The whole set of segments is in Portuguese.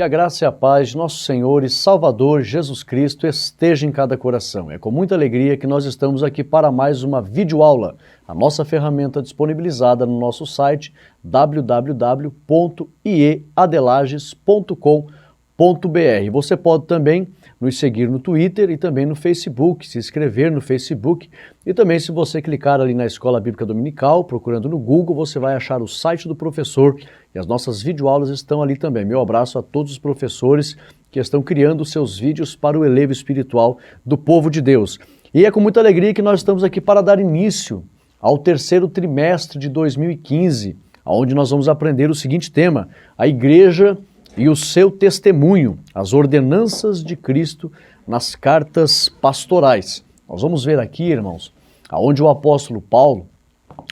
Que a graça e a paz de nosso Senhor e Salvador Jesus Cristo esteja em cada coração. É com muita alegria que nós estamos aqui para mais uma videoaula, a nossa ferramenta disponibilizada no nosso site www.ieadelages.com.br. Você pode também nos seguir no Twitter e também no Facebook, se inscrever no Facebook e também se você clicar ali na Escola Bíblica Dominical, procurando no Google, você vai achar o site do professor e as nossas videoaulas estão ali também. Meu abraço a todos os professores que estão criando seus vídeos para o elevo espiritual do povo de Deus. E é com muita alegria que nós estamos aqui para dar início ao terceiro trimestre de 2015, onde nós vamos aprender o seguinte tema: a igreja e o seu testemunho, as ordenanças de Cristo nas cartas pastorais. Nós vamos ver aqui, irmãos, aonde o apóstolo Paulo,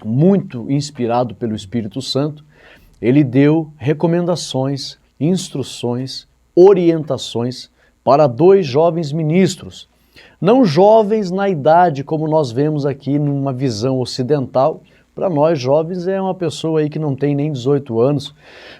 muito inspirado pelo Espírito Santo, ele deu recomendações, instruções, orientações para dois jovens ministros. Não jovens na idade, como nós vemos aqui numa visão ocidental. Para nós, jovens, é uma pessoa aí que não tem nem 18 anos,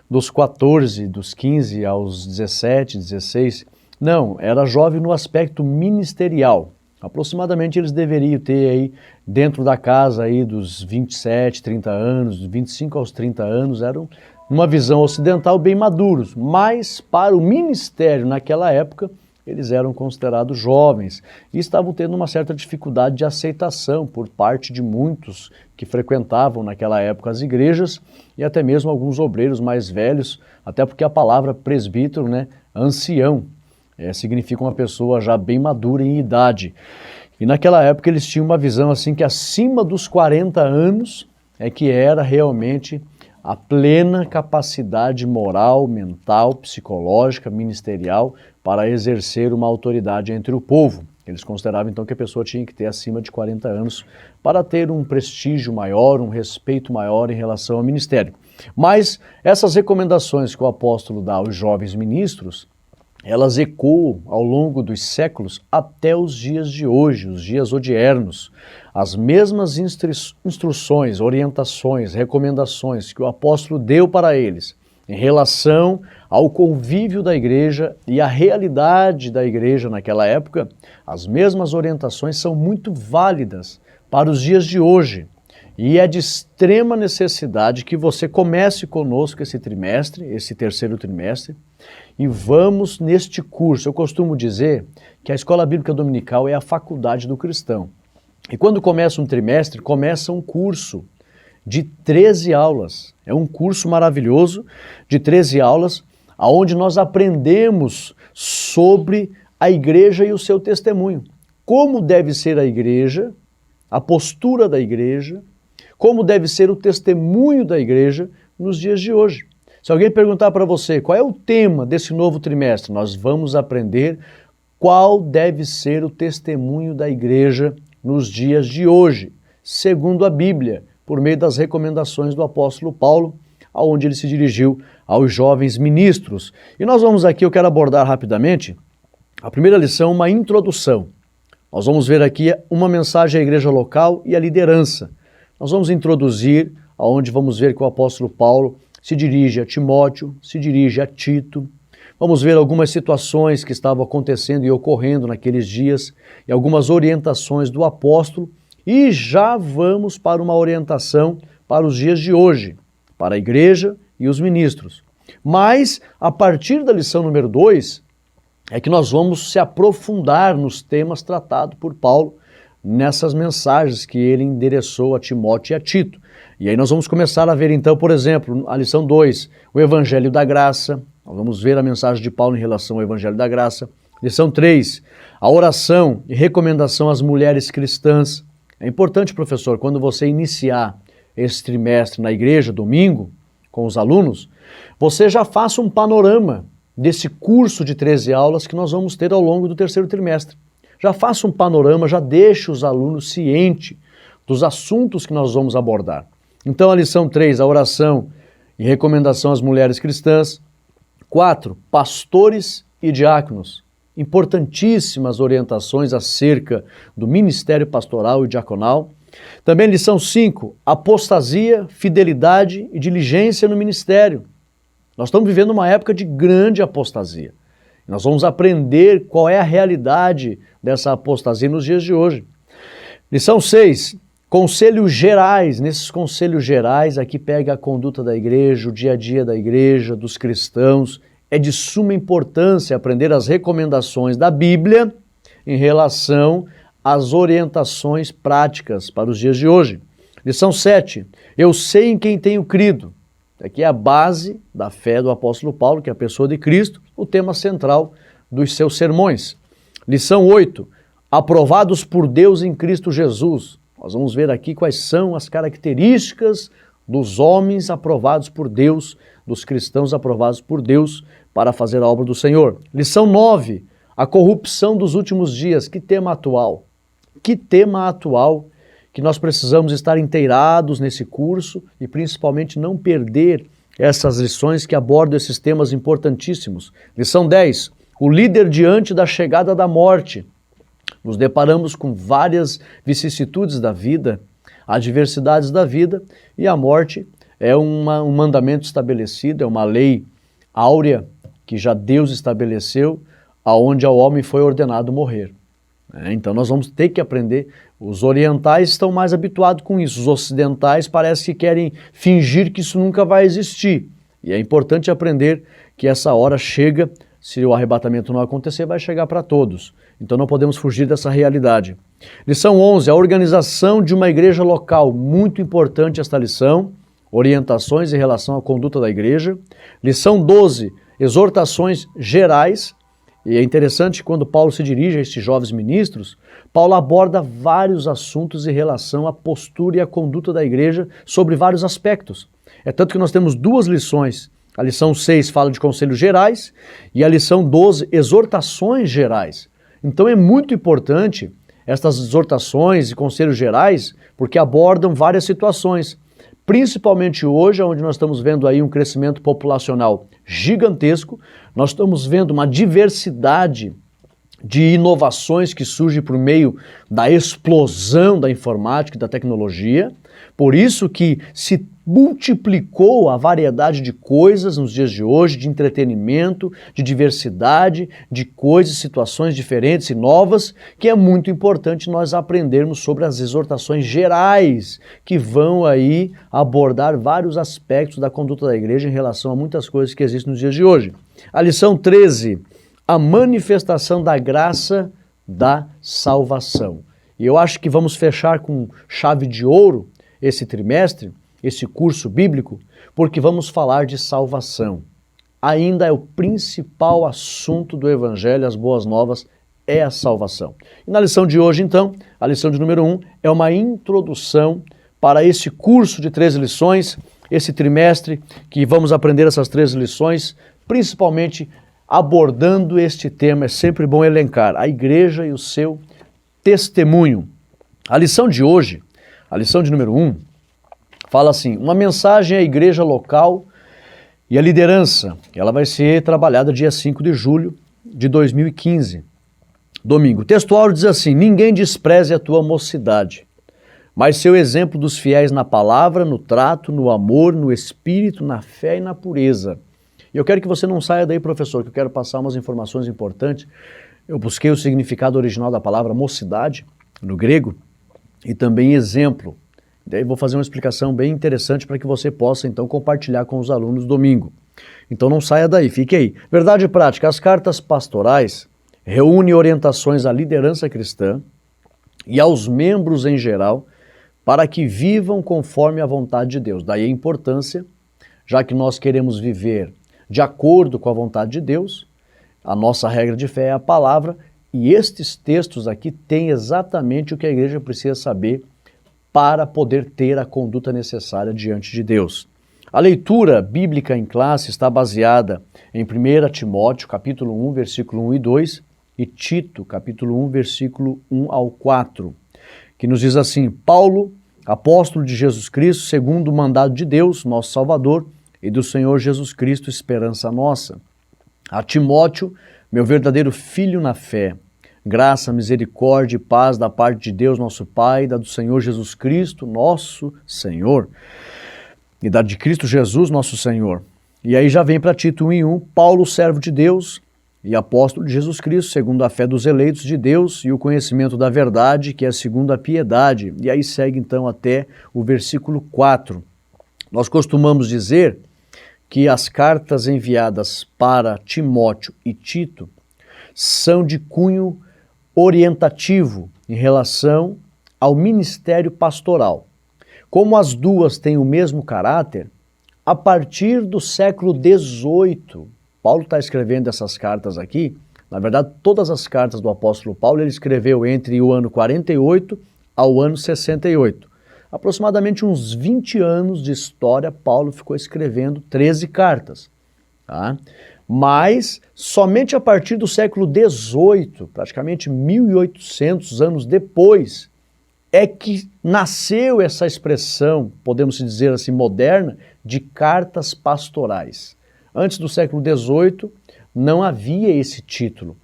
dos 14, dos 15 aos 17, 16. Não, era jovem no aspecto ministerial. Aproximadamente eles deveriam ter aí, dentro da casa aí dos 27, 30 anos, dos 25 aos 30 anos, eram, numa visão ocidental, bem maduros. Mas para o ministério naquela época, eles eram considerados jovens e estavam tendo uma certa dificuldade de aceitação por parte de muitos que frequentavam naquela época as igrejas e até mesmo alguns obreiros mais velhos, até porque a palavra presbítero, ancião, significa uma pessoa já bem madura em idade. E naquela época eles tinham uma visão assim que acima dos 40 anos é que era realmente a plena capacidade moral, mental, psicológica, ministerial para exercer uma autoridade entre o povo. Eles consideravam então que a pessoa tinha que ter acima de 40 anos para ter um prestígio maior, um respeito maior em relação ao ministério. Mas essas recomendações que o apóstolo dá aos jovens ministros, elas ecoam ao longo dos séculos até os dias de hoje, os dias odiernos. As mesmas instruções, orientações, recomendações que o apóstolo deu para eles em relação ao convívio da igreja e à realidade da igreja naquela época, as mesmas orientações são muito válidas para os dias de hoje. E é de extrema necessidade que você comece conosco esse trimestre, esse terceiro trimestre, e vamos neste curso. Eu costumo dizer que a Escola Bíblica Dominical é a faculdade do cristão. E quando começa um trimestre, começa um curso de 13 aulas. É um curso maravilhoso de 13 aulas, onde nós aprendemos sobre a igreja e o seu testemunho. Como deve ser a igreja, a postura da igreja, como deve ser o testemunho da igreja nos dias de hoje. Se alguém perguntar para você qual é o tema desse novo trimestre, nós vamos aprender qual deve ser o testemunho da igreja nos dias de hoje, segundo a Bíblia, por meio das recomendações do apóstolo Paulo, aonde ele se dirigiu aos jovens ministros. E nós vamos aqui, eu quero abordar rapidamente, a primeira lição, uma introdução. Nós vamos ver aqui uma mensagem à igreja local e à liderança. Nós vamos introduzir, aonde vamos ver que o apóstolo Paulo se dirige a Timóteo, se dirige a Tito. Vamos ver algumas situações que estavam acontecendo e ocorrendo naqueles dias e algumas orientações do apóstolo. E já vamos para uma orientação para os dias de hoje, para a igreja e os ministros. Mas, a partir da lição número 2, é que nós vamos se aprofundar nos temas tratados por Paulo nessas mensagens que ele endereçou a Timóteo e a Tito. E aí nós vamos começar a ver então, por exemplo, a lição 2, o Evangelho da Graça. Nós vamos ver a mensagem de Paulo em relação ao Evangelho da Graça. Lição 3, a oração e recomendação às mulheres cristãs. É importante, professor, quando você iniciar esse trimestre na igreja, domingo, com os alunos, você já faça um panorama desse curso de 13 aulas que nós vamos ter ao longo do terceiro trimestre. Já faça um panorama, já deixe os alunos cientes dos assuntos que nós vamos abordar. Então, a lição 3, a oração e recomendação às mulheres cristãs. 4, pastores e diáconos. Importantíssimas orientações acerca do ministério pastoral e diaconal. Também lição 5, apostasia, fidelidade e diligência no ministério. Nós estamos vivendo uma época de grande apostasia. Nós vamos aprender qual é a realidade dessa apostasia nos dias de hoje. Lição 6, conselhos gerais. Nesses conselhos gerais, aqui pega a conduta da igreja, o dia a dia da igreja, dos cristãos. É de suma importância aprender as recomendações da Bíblia em relação às orientações práticas para os dias de hoje. Lição 7, eu sei em quem tenho crido. Aqui é a base da fé do apóstolo Paulo, que é a pessoa de Cristo, o tema central dos seus sermões. Lição 8, aprovados por Deus em Cristo Jesus. Nós vamos ver aqui quais são as características dos homens aprovados por Deus, dos cristãos aprovados por Deus para fazer a obra do Senhor. Lição 9, a corrupção dos últimos dias. Que tema atual! Que tema atual que nós precisamos estar inteirados nesse curso e principalmente não perder essas lições que abordam esses temas importantíssimos. Lição 10, o líder diante da chegada da morte. Nos deparamos com várias vicissitudes da vida, adversidades da vida, e a morte é um mandamento estabelecido, é uma lei áurea que já Deus estabeleceu, aonde ao homem foi ordenado morrer. Então nós vamos ter que aprender. Os orientais estão mais habituados com isso, os ocidentais parece que querem fingir que isso nunca vai existir. E é importante aprender que essa hora chega, se o arrebatamento não acontecer, vai chegar para todos. Então não podemos fugir dessa realidade. Lição 11, a organização de uma igreja local. Muito importante esta lição, orientações em relação à conduta da igreja. Lição 12, exortações gerais. E é interessante que quando Paulo se dirige a estes jovens ministros, Paulo aborda vários assuntos em relação à postura e à conduta da igreja sobre vários aspectos. É tanto que nós temos duas lições. A lição 6 fala de conselhos gerais e a lição 12, exortações gerais. Então é muito importante estas exortações e conselhos gerais porque abordam várias situações. Principalmente hoje, onde nós estamos vendo aí um crescimento populacional gigantesco, nós estamos vendo uma diversidade de inovações que surge por meio da explosão da informática e da tecnologia. Por isso que se multiplicou a variedade de coisas nos dias de hoje, de entretenimento, de diversidade, de coisas, situações diferentes e novas, que é muito importante nós aprendermos sobre as exortações gerais, que vão aí abordar vários aspectos da conduta da igreja em relação a muitas coisas que existem nos dias de hoje. A lição 13, a manifestação da graça da salvação. E eu acho que vamos fechar com chave de ouro esse trimestre, esse curso bíblico, porque vamos falar de salvação. Ainda é o principal assunto do Evangelho, as boas novas, é a salvação. E na lição de hoje, então, a lição de número 1 é uma introdução para esse curso de 13 lições, esse trimestre que vamos aprender essas 13 lições, principalmente abordando este tema. É sempre bom elencar a igreja e o seu testemunho. A lição de hoje, a lição de número 1, fala assim, uma mensagem à igreja local e à liderança. Ela vai ser trabalhada dia 5 de julho de 2015, domingo. O textual diz assim, ninguém despreze a tua mocidade, mas seu exemplo dos fiéis na palavra, no trato, no amor, no espírito, na fé e na pureza. E eu quero que você não saia daí, professor, que eu quero passar umas informações importantes. Eu busquei o significado original da palavra mocidade, no grego, e também exemplo. Daí vou fazer uma explicação bem interessante para que você possa, então, compartilhar com os alunos domingo. Então não saia daí, fique aí. Verdade prática, as cartas pastorais reúnem orientações à liderança cristã e aos membros em geral para que vivam conforme a vontade de Deus. Daí a importância, já que nós queremos viver de acordo com a vontade de Deus, a nossa regra de fé é a palavra, e estes textos aqui têm exatamente o que a igreja precisa saber para poder ter a conduta necessária diante de Deus. A leitura bíblica em classe está baseada em 1 Timóteo, capítulo 1, versículo 1 e 2, e Tito, capítulo 1, versículo 1 ao 4, que nos diz assim, Paulo, apóstolo de Jesus Cristo, segundo o mandado de Deus, nosso Salvador, e do Senhor Jesus Cristo, esperança nossa. A Timóteo, meu verdadeiro filho na fé, graça, misericórdia e paz da parte de Deus, nosso Pai, da do Senhor Jesus Cristo, nosso Senhor, e da de Cristo Jesus, nosso Senhor. E aí já vem para Tito 1:1, Paulo, servo de Deus e apóstolo de Jesus Cristo, segundo a fé dos eleitos de Deus e o conhecimento da verdade, que é segundo a piedade. E aí segue então até o versículo 4. Nós costumamos dizer que as cartas enviadas para Timóteo e Tito são de cunho orientativo em relação ao ministério pastoral. Como as duas têm o mesmo caráter, a partir do século XVIII, Paulo está escrevendo essas cartas aqui, na verdade todas as cartas do apóstolo Paulo ele escreveu entre o ano 48 ao ano 68. Aproximadamente uns 20 anos de história, Paulo ficou escrevendo 13 cartas. Tá? Mas somente a partir do século XVIII, praticamente 1800 anos depois, é que nasceu essa expressão, podemos dizer assim, moderna, de cartas pastorais. Antes do século XVIII, não havia esse título.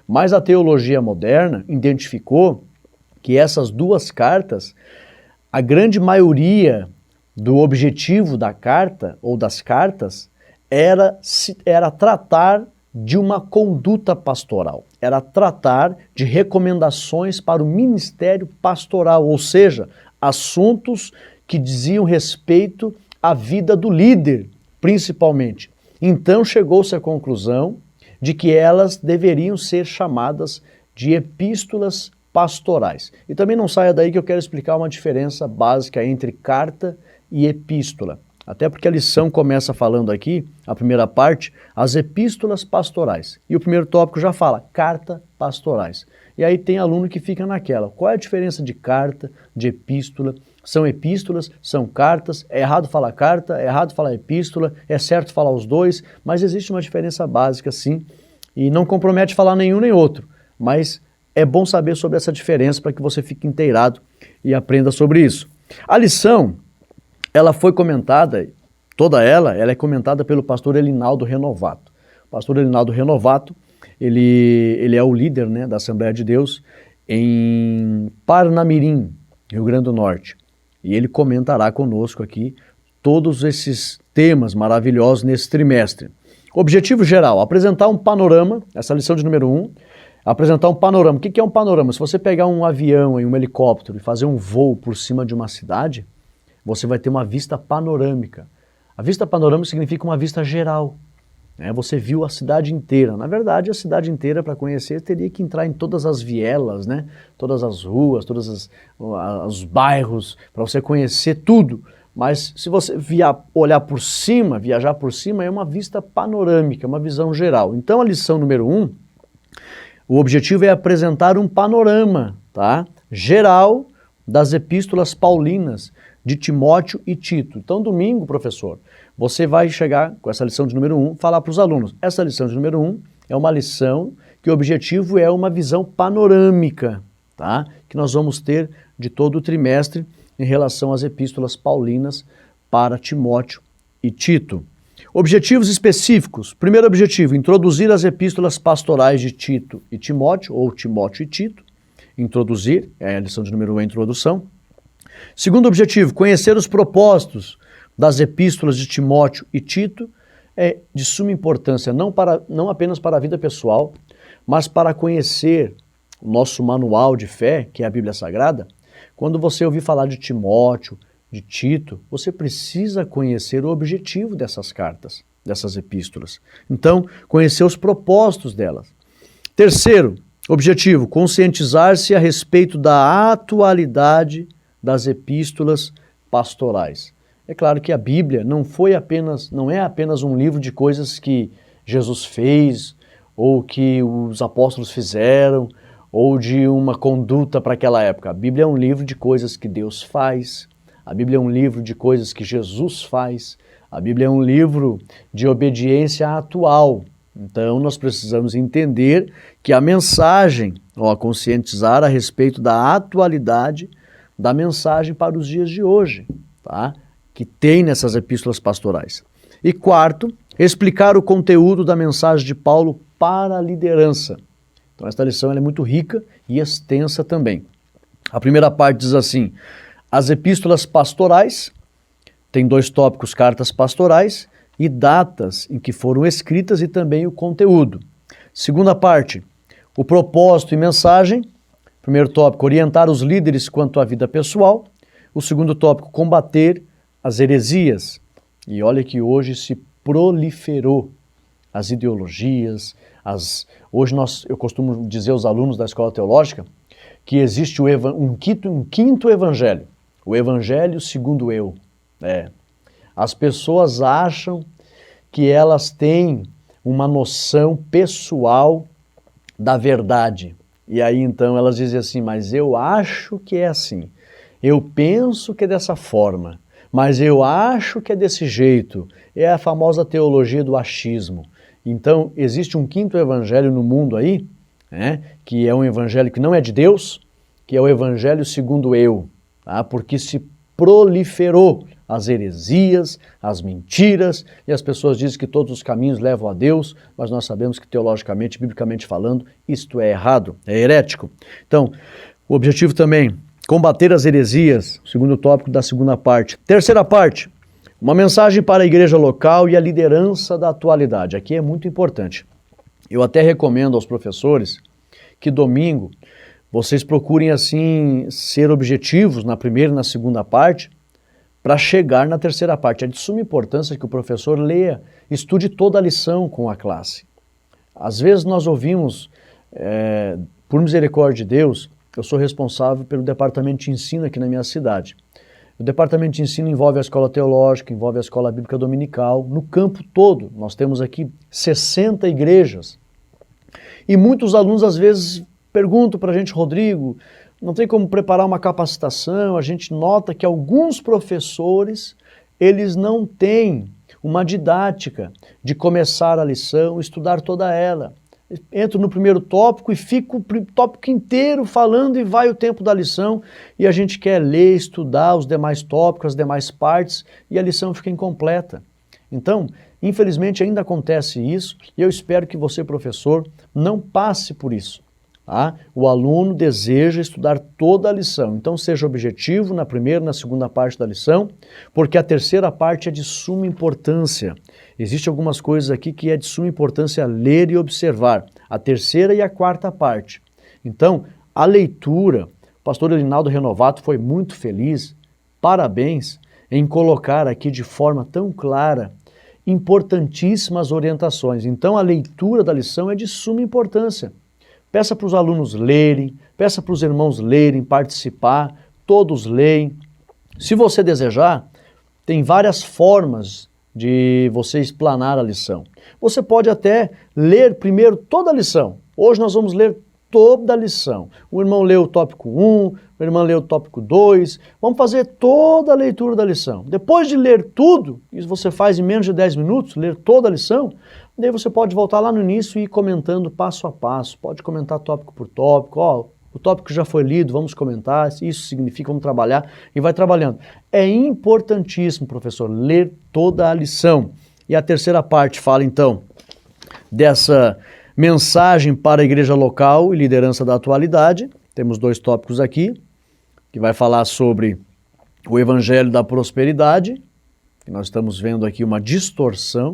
Mas a teologia moderna identificou que essas duas cartas, a grande maioria do objetivo da carta ou das cartas era tratar de uma conduta pastoral, era tratar de recomendações para o ministério pastoral, ou seja, assuntos que diziam respeito à vida do líder, principalmente. Então chegou-se à conclusão de que elas deveriam ser chamadas de epístolas pastorais. E também não saia daí que eu quero explicar uma diferença básica entre carta e epístola. Até porque a lição começa falando aqui, a primeira parte, as epístolas pastorais. E o primeiro tópico já fala, carta pastorais. E aí tem aluno que fica naquela, qual é a diferença de carta, de epístola? São epístolas, são cartas, é errado falar carta, é errado falar epístola, é certo falar os dois, mas existe uma diferença básica sim, e não compromete falar nenhum nem outro, mas é bom saber sobre essa diferença para que você fique inteirado e aprenda sobre isso. A lição, ela foi comentada, toda ela é comentada pelo pastor Elinaldo Renovato. O pastor Elinaldo Renovato, ele é o líder, né, da Assembleia de Deus em Parnamirim, Rio Grande do Norte. E ele comentará conosco aqui todos esses temas maravilhosos nesse trimestre. Objetivo geral, apresentar um panorama, essa lição de número 1, apresentar um panorama. O que é um panorama? Se você pegar um avião e um helicóptero e fazer um voo por cima de uma cidade, você vai ter uma vista panorâmica. A vista panorâmica significa uma vista geral. Né? Você viu a cidade inteira. Na verdade, a cidade inteira, para conhecer, teria que entrar em todas as vielas, né? Todas as ruas, todos os bairros, para você conhecer tudo. Mas se você olhar por cima, viajar por cima, é uma vista panorâmica, uma visão geral. Então, a lição número 1, o objetivo é apresentar um panorama, tá? Geral das epístolas paulinas, de Timóteo e Tito. Então, domingo, professor, você vai chegar com essa lição de número 1, falar para os alunos. Essa lição de número 1 é uma lição que o objetivo é uma visão panorâmica, tá? Que nós vamos ter de todo o trimestre em relação às epístolas paulinas para Timóteo e Tito. Objetivos específicos. Primeiro objetivo, introduzir as epístolas pastorais de Tito e Timóteo, ou Timóteo e Tito. Introduzir, é a lição de número 1, a introdução. Segundo objetivo, conhecer os propósitos das epístolas de Timóteo e Tito é de suma importância, não apenas para a vida pessoal, mas para conhecer o nosso manual de fé, que é a Bíblia Sagrada. Quando você ouvir falar de Timóteo, de Tito, você precisa conhecer o objetivo dessas cartas, dessas epístolas. Então, conhecer os propósitos delas. Terceiro objetivo, conscientizar-se a respeito da atualidade das epístolas pastorais. É claro que a Bíblia não é apenas um livro de coisas que Jesus fez, ou que os apóstolos fizeram, ou de uma conduta para aquela época. A Bíblia é um livro de coisas que Deus faz, a Bíblia é um livro de coisas que Jesus faz, a Bíblia é um livro de obediência atual. Então nós precisamos entender que a mensagem, a conscientizar a respeito da atualidade da mensagem para os dias de hoje, tá? Que tem nessas epístolas pastorais. E quarto, explicar o conteúdo da mensagem de Paulo para a liderança. Então esta lição é muito rica e extensa também. A primeira parte diz assim, as epístolas pastorais, tem 2 tópicos, cartas pastorais, e datas em que foram escritas e também o conteúdo. Segunda parte, o propósito e mensagem. Primeiro tópico, orientar os líderes quanto à vida pessoal. O segundo tópico, combater as heresias. E olha que hoje se proliferou as ideologias, hoje eu costumo dizer aos alunos da escola teológica que existe um quinto evangelho, o evangelho segundo eu. As pessoas acham que elas têm uma noção pessoal da verdade. E aí então elas dizem assim, mas eu acho que é assim, eu penso que é dessa forma, mas eu acho que é desse jeito. É a famosa teologia do achismo. Então existe um quinto evangelho no mundo aí, que é um evangelho que não é de Deus, que é o evangelho segundo eu, tá? Porque se proliferou as heresias, as mentiras, e as pessoas dizem que todos os caminhos levam a Deus, mas nós sabemos que teologicamente, biblicamente falando, isto é errado, é herético. Então, o objetivo também, combater as heresias, segundo tópico da segunda parte. Terceira parte, uma mensagem para a igreja local e a liderança da atualidade. Aqui é muito importante. Eu até recomendo aos professores que domingo vocês procurem assim ser objetivos na primeira e na segunda parte para chegar na terceira parte. É de suma importância que o professor leia, estude toda a lição com a classe. Às vezes nós ouvimos, por misericórdia de Deus, eu sou responsável pelo departamento de ensino aqui na minha cidade. O departamento de ensino envolve a escola teológica, envolve a escola bíblica dominical, no campo todo. Nós temos aqui 60 igrejas. E muitos alunos às vezes perguntam para a gente, Rodrigo, não tem como preparar uma capacitação? A gente nota que alguns professores, eles não têm uma didática de começar a lição, estudar toda ela. Entro no primeiro tópico e fico o tópico inteiro falando e vai o tempo da lição e a gente quer ler, estudar os demais tópicos, as demais partes e a lição fica incompleta. Então, infelizmente ainda acontece isso e eu espero que você, professor, não passe por isso. Tá? O aluno deseja estudar toda a lição, então seja objetivo na primeira e na segunda parte da lição, porque a terceira parte é de suma importância. Existem algumas coisas aqui que é de suma importância ler e observar, a terceira e a quarta parte. Então, a leitura, o pastor Elinaldo Renovato foi muito feliz, parabéns, em colocar aqui de forma tão clara importantíssimas orientações. Então, a leitura da lição é de suma importância. Peça para os alunos lerem, peça para os irmãos lerem, participar, todos leem. Se você desejar, tem várias formas de você explanar a lição. Você pode até ler primeiro toda a lição. Hoje nós vamos ler toda a lição. O irmão leu o tópico 1, o irmão leu o tópico 2, vamos fazer toda a leitura da lição. Depois de ler tudo, isso você faz em menos de 10 minutos, ler toda a lição, daí você pode voltar lá no início e ir comentando passo a passo, pode comentar tópico por tópico, o tópico já foi lido, vamos comentar, isso significa, vamos trabalhar, e vai trabalhando. É importantíssimo, professor, ler toda a lição. E a terceira parte fala então dessa mensagem para a igreja local e liderança da atualidade. Temos 2 tópicos aqui, que vai falar sobre o evangelho da prosperidade, que nós estamos vendo aqui uma distorção.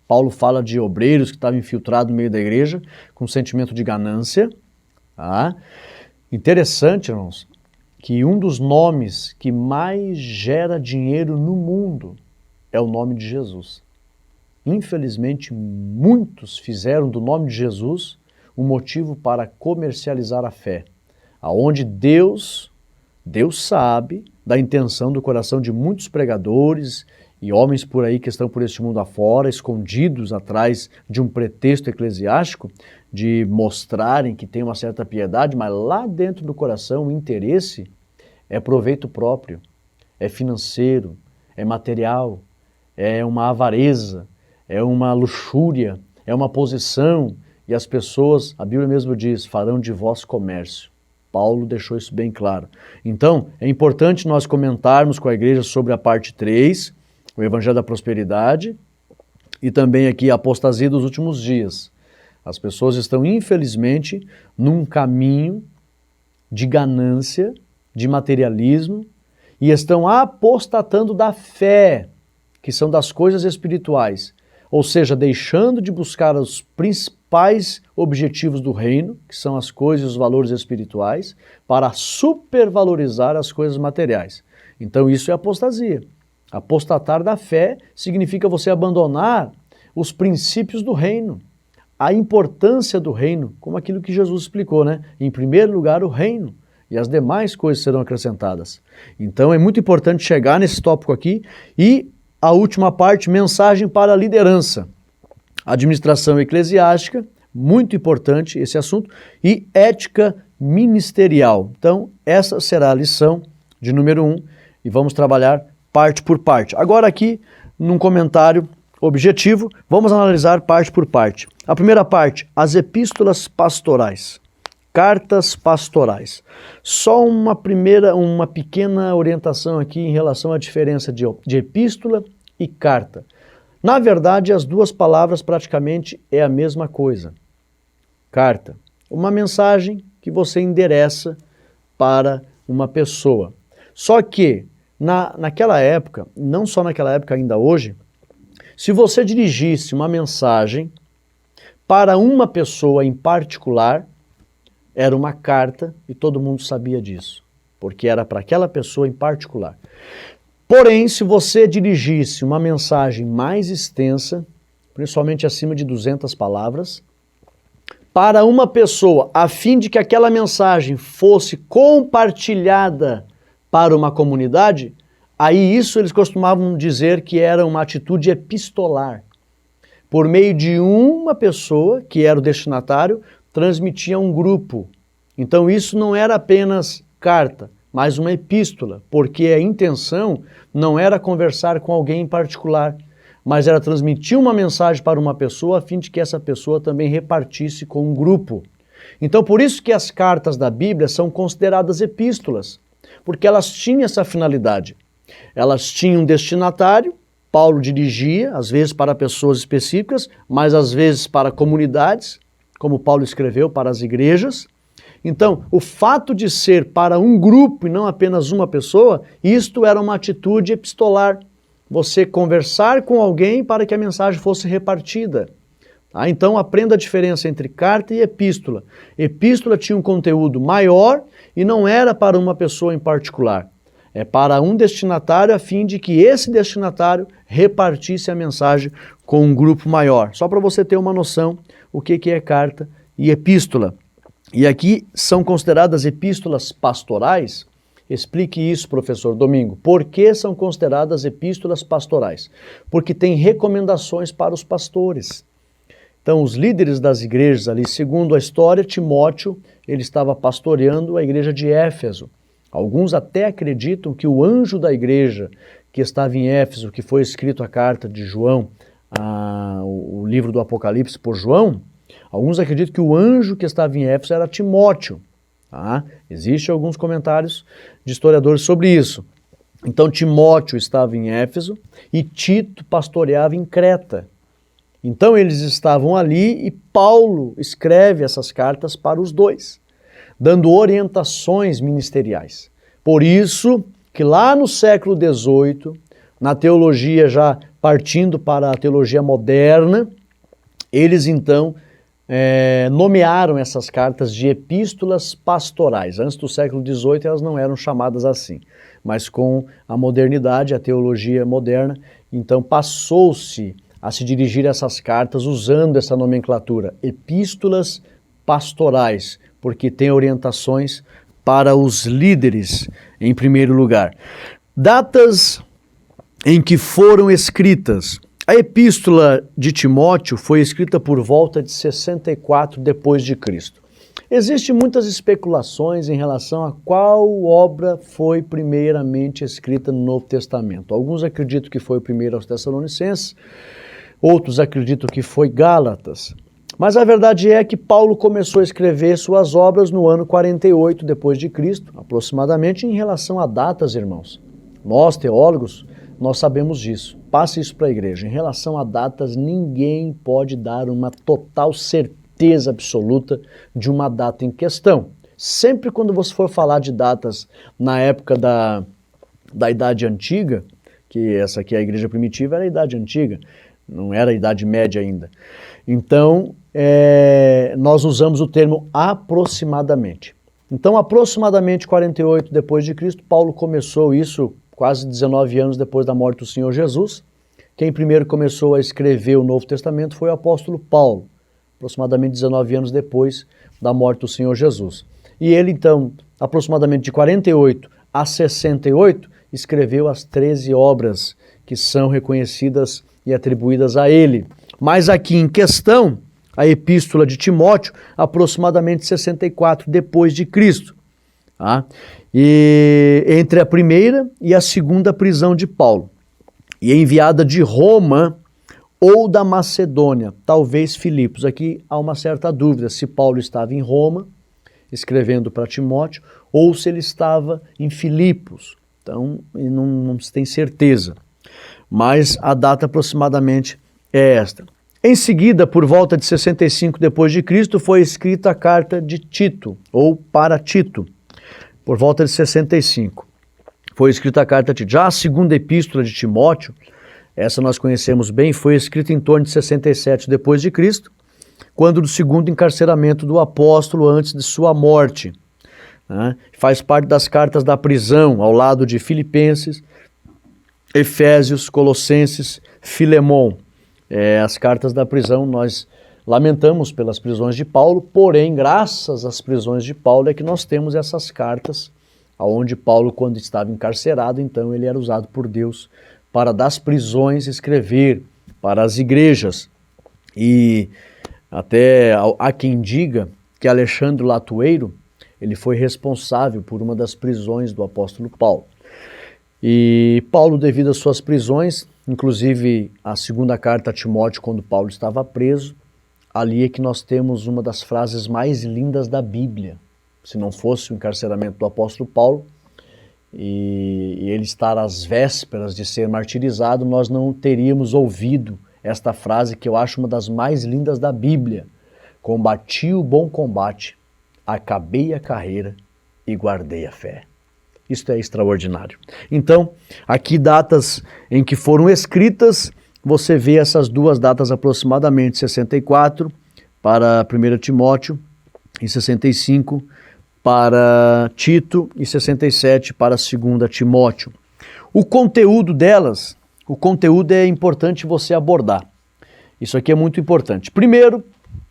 Paulo fala de obreiros que estavam infiltrados no meio da igreja com sentimento de ganância. Tá? Interessante, irmãos, que um dos nomes que mais gera dinheiro no mundo é o nome de Jesus. Infelizmente, muitos fizeram do nome de Jesus um motivo para comercializar a fé, aonde Deus sabe da intenção do coração de muitos pregadores e homens por aí que estão por este mundo afora, escondidos atrás de um pretexto eclesiástico, de mostrarem que tem uma certa piedade, mas lá dentro do coração o interesse é proveito próprio, é financeiro, é material, é uma avareza, é uma luxúria, é uma posição, e as pessoas, a Bíblia mesmo diz, farão de vós comércio. Paulo deixou isso bem claro. Então, é importante nós comentarmos com a igreja sobre a parte 3, o Evangelho da Prosperidade, e também aqui a apostasia dos últimos dias. As pessoas estão, infelizmente, num caminho de ganância, de materialismo, e estão apostatando da fé. que são das coisas espirituais, ou seja, deixando de buscar os principais objetivos do reino, que são as coisas e os valores espirituais, para supervalorizar as coisas materiais. Então isso é apostasia. Apostatar da fé significa você abandonar os princípios do reino, a importância do reino, como aquilo que Jesus explicou, né? Em primeiro lugar, o reino, e as demais coisas serão acrescentadas. Então é muito importante chegar nesse tópico aqui. E a última parte, mensagem para a liderança. Administração eclesiástica, muito importante esse assunto, e ética ministerial. Então essa será a lição de número 1, e vamos trabalhar parte por parte. Agora aqui, num comentário objetivo, vamos analisar parte por parte. A primeira parte, as epístolas pastorais, cartas pastorais. Só uma pequena orientação aqui em relação à diferença de epístola e carta. Na verdade, as duas palavras praticamente é a mesma coisa. Carta, uma mensagem que você endereça para uma pessoa. Só que, naquela época, não só naquela época, ainda hoje, se você dirigisse uma mensagem para uma pessoa em particular, era uma carta e todo mundo sabia disso, porque era para aquela pessoa em particular. Porém, se você dirigisse uma mensagem mais extensa, principalmente acima de 200 palavras, para uma pessoa, a fim de que aquela mensagem fosse compartilhada para uma comunidade, aí isso eles costumavam dizer que era uma atitude epistolar. Por meio de uma pessoa, que era o destinatário, transmitia a um grupo. Então isso não era apenas carta, mas uma epístola, porque a intenção não era conversar com alguém em particular, mas era transmitir uma mensagem para uma pessoa a fim de que essa pessoa também repartisse com um grupo. Então por isso que as cartas da Bíblia são consideradas epístolas, porque elas tinham essa finalidade. Elas tinham um destinatário, Paulo dirigia, às vezes para pessoas específicas, mas às vezes para comunidades, como Paulo escreveu para as igrejas. Então, o fato de ser para um grupo e não apenas uma pessoa, isto era uma atitude epistolar. Você conversar com alguém para que a mensagem fosse repartida. Então, aprenda a diferença entre carta e epístola. Epístola tinha um conteúdo maior e não era para uma pessoa em particular. É para um destinatário a fim de que esse destinatário repartisse a mensagem com um grupo maior. Só para você ter uma noção o que é carta e epístola. E aqui são consideradas epístolas pastorais. Explique isso, professor Domingo. Por que são consideradas epístolas pastorais? Porque tem recomendações para os pastores. Então, os líderes das igrejas ali, segundo a história, Timóteo, ele estava pastoreando a igreja de Éfeso. Alguns até acreditam que o anjo da igreja que estava em Éfeso, que foi escrito a carta de João, o livro do Apocalipse por João, alguns acreditam que o anjo que estava em Éfeso era Timóteo. Tá? Existem alguns comentários de historiadores sobre isso. Então Timóteo estava em Éfeso e Tito pastoreava em Creta. Então eles estavam ali e Paulo escreve essas cartas para os dois, dando orientações ministeriais. Por isso que lá no século XVIII, na teologia já partindo para a teologia moderna, eles então nomearam essas cartas de epístolas pastorais. Antes do século XVIII elas não eram chamadas assim, mas com a modernidade, a teologia moderna, então passou-se a se dirigir a essas cartas usando essa nomenclatura, epístolas pastorais, porque tem orientações para os líderes em primeiro lugar. Datas em que foram escritas. A epístola de Timóteo foi escrita por volta de 64 depois de Cristo. Existem muitas especulações em relação a qual obra foi primeiramente escrita no Novo Testamento. Alguns acreditam que foi o primeiro aos Tessalonicenses, outros acreditam que foi Gálatas. Mas a verdade é que Paulo começou a escrever suas obras no ano 48 depois de Cristo, aproximadamente. Em relação a datas, irmãos, nós teólogos, nós sabemos disso. Passe isso para a igreja. Em relação a datas, ninguém pode dar uma total certeza absoluta de uma data em questão. Sempre quando você for falar de datas na época da Idade Antiga, que essa aqui, a igreja primitiva, era a Idade Antiga, não era a Idade Média ainda. Então, nós usamos o termo aproximadamente. Então, aproximadamente 48 depois de Cristo, Paulo começou isso quase 19 anos depois da morte do Senhor Jesus. Quem primeiro começou a escrever o Novo Testamento foi o apóstolo Paulo, aproximadamente 19 anos depois da morte do Senhor Jesus. E ele, então, aproximadamente de 48 a 68, escreveu as 13 obras que são reconhecidas e atribuídas a ele. Mas aqui em questão, a epístola de Timóteo, aproximadamente 64 depois de Cristo. Tá? E entre a primeira e a segunda prisão de Paulo. E enviada de Roma ou da Macedônia, talvez Filipos. Aqui há uma certa dúvida se Paulo estava em Roma, escrevendo para Timóteo, ou se ele estava em Filipos. Então, não se tem certeza. Mas a data aproximadamente é esta. Em seguida, por volta de 65 depois de Cristo, foi escrita a carta de Tito, ou para Tito, por volta de 65. Foi escrita a carta de Tito. Já a segunda epístola de Timóteo, essa nós conhecemos bem, foi escrita em torno de 67 depois de Cristo, quando do segundo encarceramento do apóstolo antes de sua morte. Né? Faz parte das cartas da prisão, ao lado de Filipenses, Efésios, Colossenses, Filemon. As cartas da prisão, nós lamentamos pelas prisões de Paulo, porém, graças às prisões de Paulo é que nós temos essas cartas, onde Paulo, quando estava encarcerado, então ele era usado por Deus para das prisões escrever para as igrejas. E até há quem diga que Alexandre Latueiro, ele foi responsável por uma das prisões do apóstolo Paulo. E Paulo, devido às suas prisões, inclusive a segunda carta a Timóteo, quando Paulo estava preso, ali é que nós temos uma das frases mais lindas da Bíblia. Se não fosse o encarceramento do apóstolo Paulo e ele estar às vésperas de ser martirizado, nós não teríamos ouvido esta frase que eu acho uma das mais lindas da Bíblia. Combati o bom combate, acabei a carreira e guardei a fé. Isto é extraordinário. Então, aqui datas em que foram escritas, você vê essas duas datas aproximadamente, 64 para 1 Timóteo e 65 para Tito e 67 para 2 Timóteo. O conteúdo delas, o conteúdo é importante você abordar. Isso aqui é muito importante. Primeiro,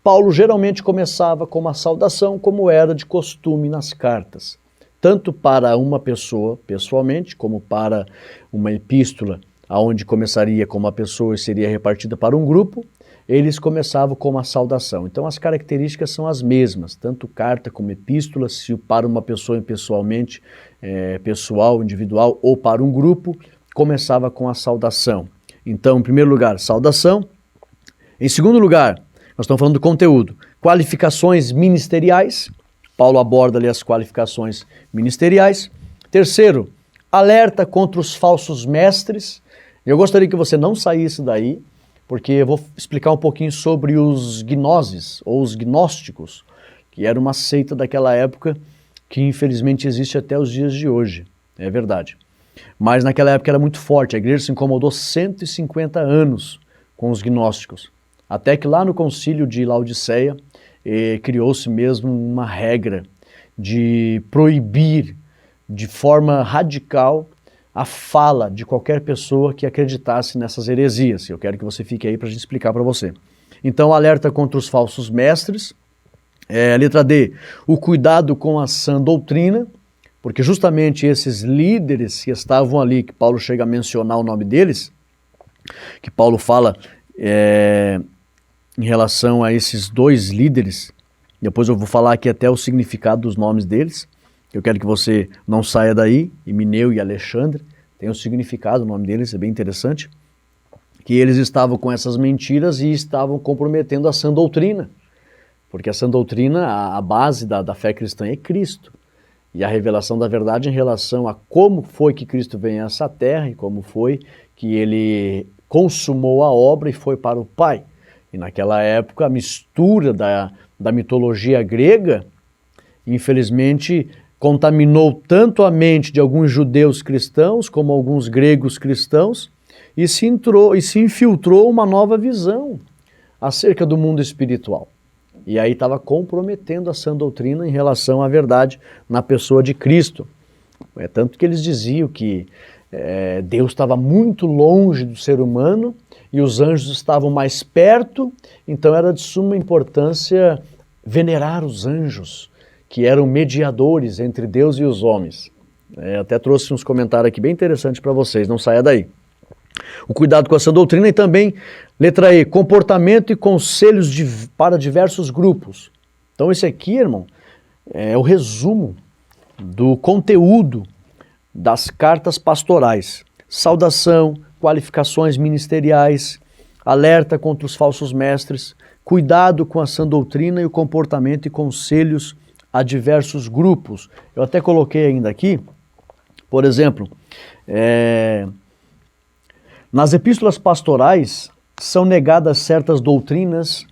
Paulo geralmente começava com uma saudação, como era de costume nas cartas. Tanto para uma pessoa, pessoalmente, como para uma epístola, onde começaria com uma pessoa e seria repartida para um grupo, eles começavam com uma saudação. Então as características são as mesmas, tanto carta como epístola, se para uma pessoa pessoalmente, pessoal, individual, ou para um grupo, começava com a saudação. Então, em primeiro lugar, saudação. Em segundo lugar, nós estamos falando do conteúdo, qualificações ministeriais. Paulo aborda ali as qualificações ministeriais. Terceiro, alerta contra os falsos mestres. Eu gostaria que você não saísse daí, porque eu vou explicar um pouquinho sobre os gnoses, ou os gnósticos, que era uma seita daquela época que infelizmente existe até os dias de hoje, é verdade. Mas naquela época era muito forte, a igreja se incomodou 150 anos com os gnósticos, até que lá no concílio de Laodiceia, criou-se mesmo uma regra de proibir de forma radical a fala de qualquer pessoa que acreditasse nessas heresias. Eu quero que você fique aí para a gente explicar para você. Então, alerta contra os falsos mestres. Letra D, o cuidado com a sã doutrina, porque justamente esses líderes que estavam ali, que Paulo chega a mencionar o nome deles, que Paulo fala em relação a esses dois líderes, depois eu vou falar aqui até o significado dos nomes deles, eu quero que você não saia daí, Himeneu e Alexandre, tem um significado, o nome deles é bem interessante, que eles estavam com essas mentiras e estavam comprometendo a sã doutrina, porque a sã doutrina, a base da fé cristã é Cristo, e a revelação da verdade em relação a como foi que Cristo veio a essa terra e como foi que ele consumou a obra e foi para o Pai. E naquela época a mistura da mitologia grega, infelizmente, contaminou tanto a mente de alguns judeus cristãos como alguns gregos cristãos e se infiltrou uma nova visão acerca do mundo espiritual. E aí estava comprometendo a sã doutrina em relação à verdade na pessoa de Cristo. É tanto que eles diziam que Deus estava muito longe do ser humano e os anjos estavam mais perto, então era de suma importância venerar os anjos, que eram mediadores entre Deus e os homens. Até trouxe uns comentários aqui bem interessantes para vocês, não saia daí. O cuidado com a sã doutrina e também, letra E, comportamento e conselhos para diversos grupos. Então esse aqui, irmão, é o resumo do conteúdo das cartas pastorais. Saudação, qualificações ministeriais, alerta contra os falsos mestres, cuidado com a sã doutrina e o comportamento e conselhos a diversos grupos. Eu até coloquei ainda aqui, por exemplo, nas epístolas pastorais são negadas certas doutrinas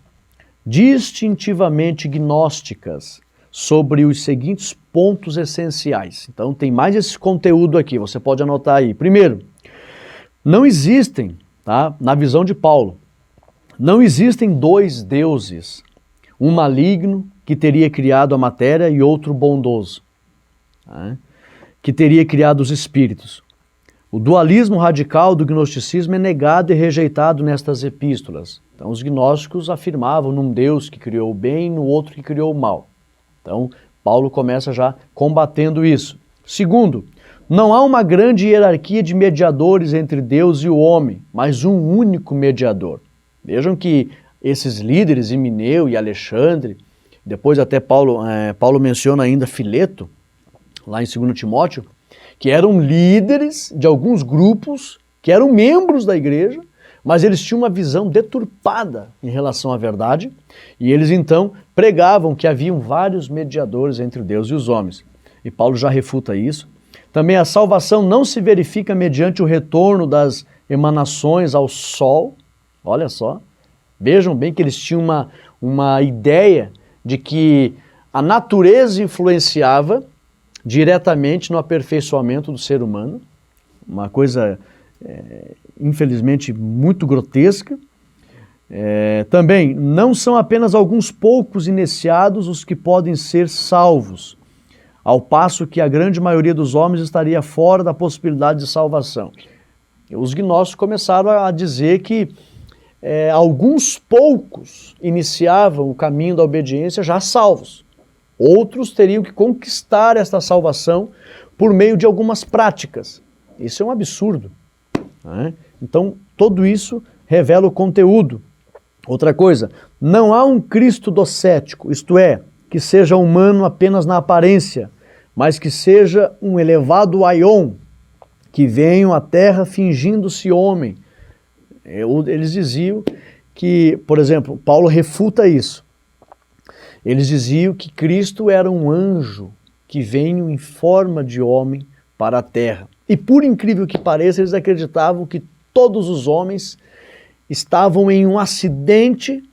distintivamente gnósticas sobre os seguintes pontos essenciais. Então tem mais esse conteúdo aqui, você pode anotar aí. Primeiro, não existem, tá, na visão de Paulo, não existem dois deuses, um maligno que teria criado a matéria e outro bondoso, tá, que teria criado os espíritos. O dualismo radical do gnosticismo é negado e rejeitado nestas epístolas. Então os gnósticos afirmavam num Deus que criou o bem e no outro que criou o mal. Então Paulo começa já combatendo isso. Segundo, não há uma grande hierarquia de mediadores entre Deus e o homem, mas um único mediador. Vejam que esses líderes, Himeneu e Alexandre, depois até Paulo menciona ainda Fileto, lá em 2 Timóteo, que eram líderes de alguns grupos, que eram membros da igreja, mas eles tinham uma visão deturpada em relação à verdade, e eles então pregavam que haviam vários mediadores entre Deus e os homens. E Paulo já refuta isso. Também a salvação não se verifica mediante o retorno das emanações ao sol. Olha só, vejam bem que eles tinham uma ideia de que a natureza influenciava diretamente no aperfeiçoamento do ser humano, uma coisa infelizmente muito grotesca. Também não são apenas alguns poucos iniciados os que podem ser salvos, ao passo que a grande maioria dos homens estaria fora da possibilidade de salvação. Os gnósticos começaram a dizer que alguns poucos iniciavam o caminho da obediência já salvos. Outros teriam que conquistar esta salvação por meio de algumas práticas. Isso é um absurdo, né? Então, tudo isso revela o conteúdo. Outra coisa, não há um Cristo docético, isto é, que seja humano apenas na aparência, mas que seja um elevado aion, que venha à terra fingindo-se homem. Eles diziam que, por exemplo, Paulo refuta isso. Eles diziam que Cristo era um anjo que veio em forma de homem para a terra. E por incrível que pareça, eles acreditavam que todos os homens estavam em um acidente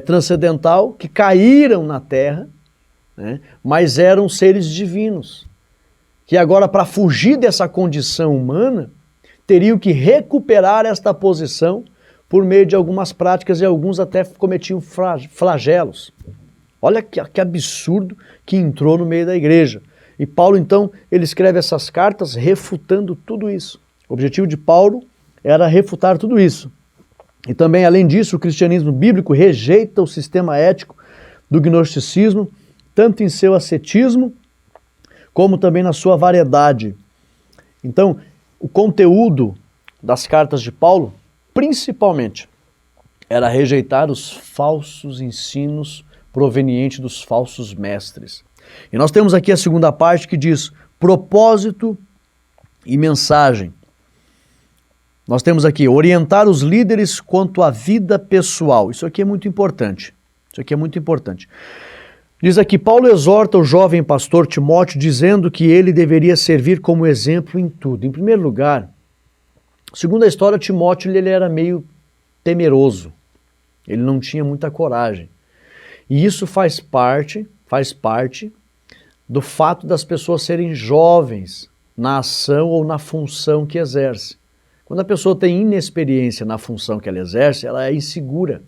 transcendental, que caíram na terra, né, mas eram seres divinos, que agora, para fugir dessa condição humana, teriam que recuperar esta posição por meio de algumas práticas, e alguns até cometiam flagelos. Olha que absurdo que entrou no meio da igreja. E Paulo, então, ele escreve essas cartas refutando tudo isso. O objetivo de Paulo era refutar tudo isso. E também, além disso, o cristianismo bíblico rejeita o sistema ético do gnosticismo, tanto em seu ascetismo, como também na sua variedade. Então, o conteúdo das cartas de Paulo, principalmente, era rejeitar os falsos ensinos provenientes dos falsos mestres. E nós temos aqui a segunda parte que diz propósito e mensagem. Nós temos aqui orientar os líderes quanto à vida pessoal. Isso aqui é muito importante. Isso aqui é muito importante. Diz aqui, Paulo exorta o jovem pastor Timóteo dizendo que ele deveria servir como exemplo em tudo. Em primeiro lugar, segundo a história, Timóteo ele era meio temeroso. Ele não tinha muita coragem. E isso faz parte faz parte do fato das pessoas serem jovens na ação ou na função que exerce. Quando a pessoa tem inexperiência na função que ela exerce, ela é insegura.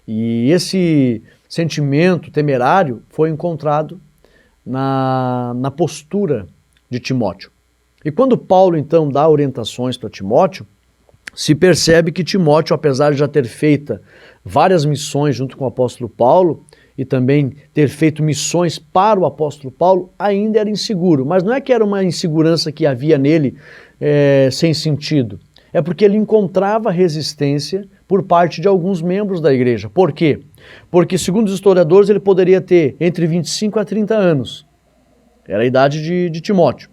E esse sentimento temerário foi encontrado na postura de Timóteo. E quando Paulo então dá orientações para Timóteo, se percebe que Timóteo, apesar de já ter feito várias missões junto com o apóstolo Paulo, e também ter feito missões para o apóstolo Paulo, ainda era inseguro. Mas não é que era uma insegurança que havia nele sem sentido. É porque ele encontrava resistência por parte de alguns membros da igreja. Por quê? Porque, segundo os historiadores, ele poderia ter entre 25 a 30 anos. Era a idade de Timóteo.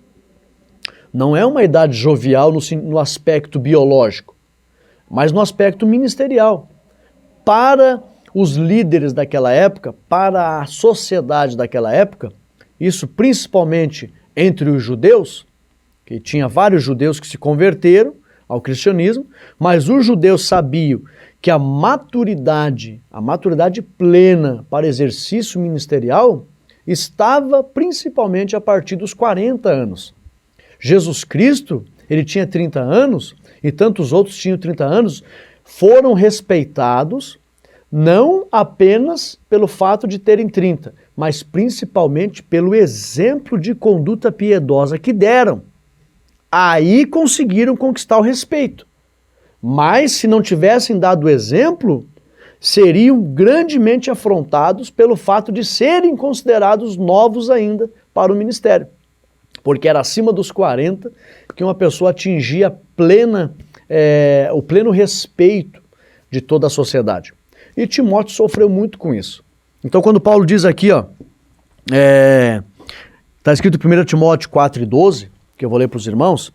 Não é uma idade jovial no aspecto biológico, mas no aspecto ministerial. Para os líderes daquela época, para a sociedade daquela época, isso principalmente entre os judeus, que tinha vários judeus que se converteram ao cristianismo, mas os judeus sabiam que a maturidade plena para exercício ministerial estava principalmente a partir dos 40 anos. Jesus Cristo, ele tinha 30 anos e tantos outros tinham 30 anos, foram respeitados não apenas pelo fato de terem 30, mas principalmente pelo exemplo de conduta piedosa que deram. Aí conseguiram conquistar o respeito. Mas se não tivessem dado exemplo, seriam grandemente afrontados pelo fato de serem considerados novos ainda para o ministério. Porque era acima dos 40 que uma pessoa atingia o pleno respeito de toda a sociedade. E Timóteo sofreu muito com isso. Então quando Paulo diz aqui, está escrito em 1 Timóteo 4:12, que eu vou ler para os irmãos,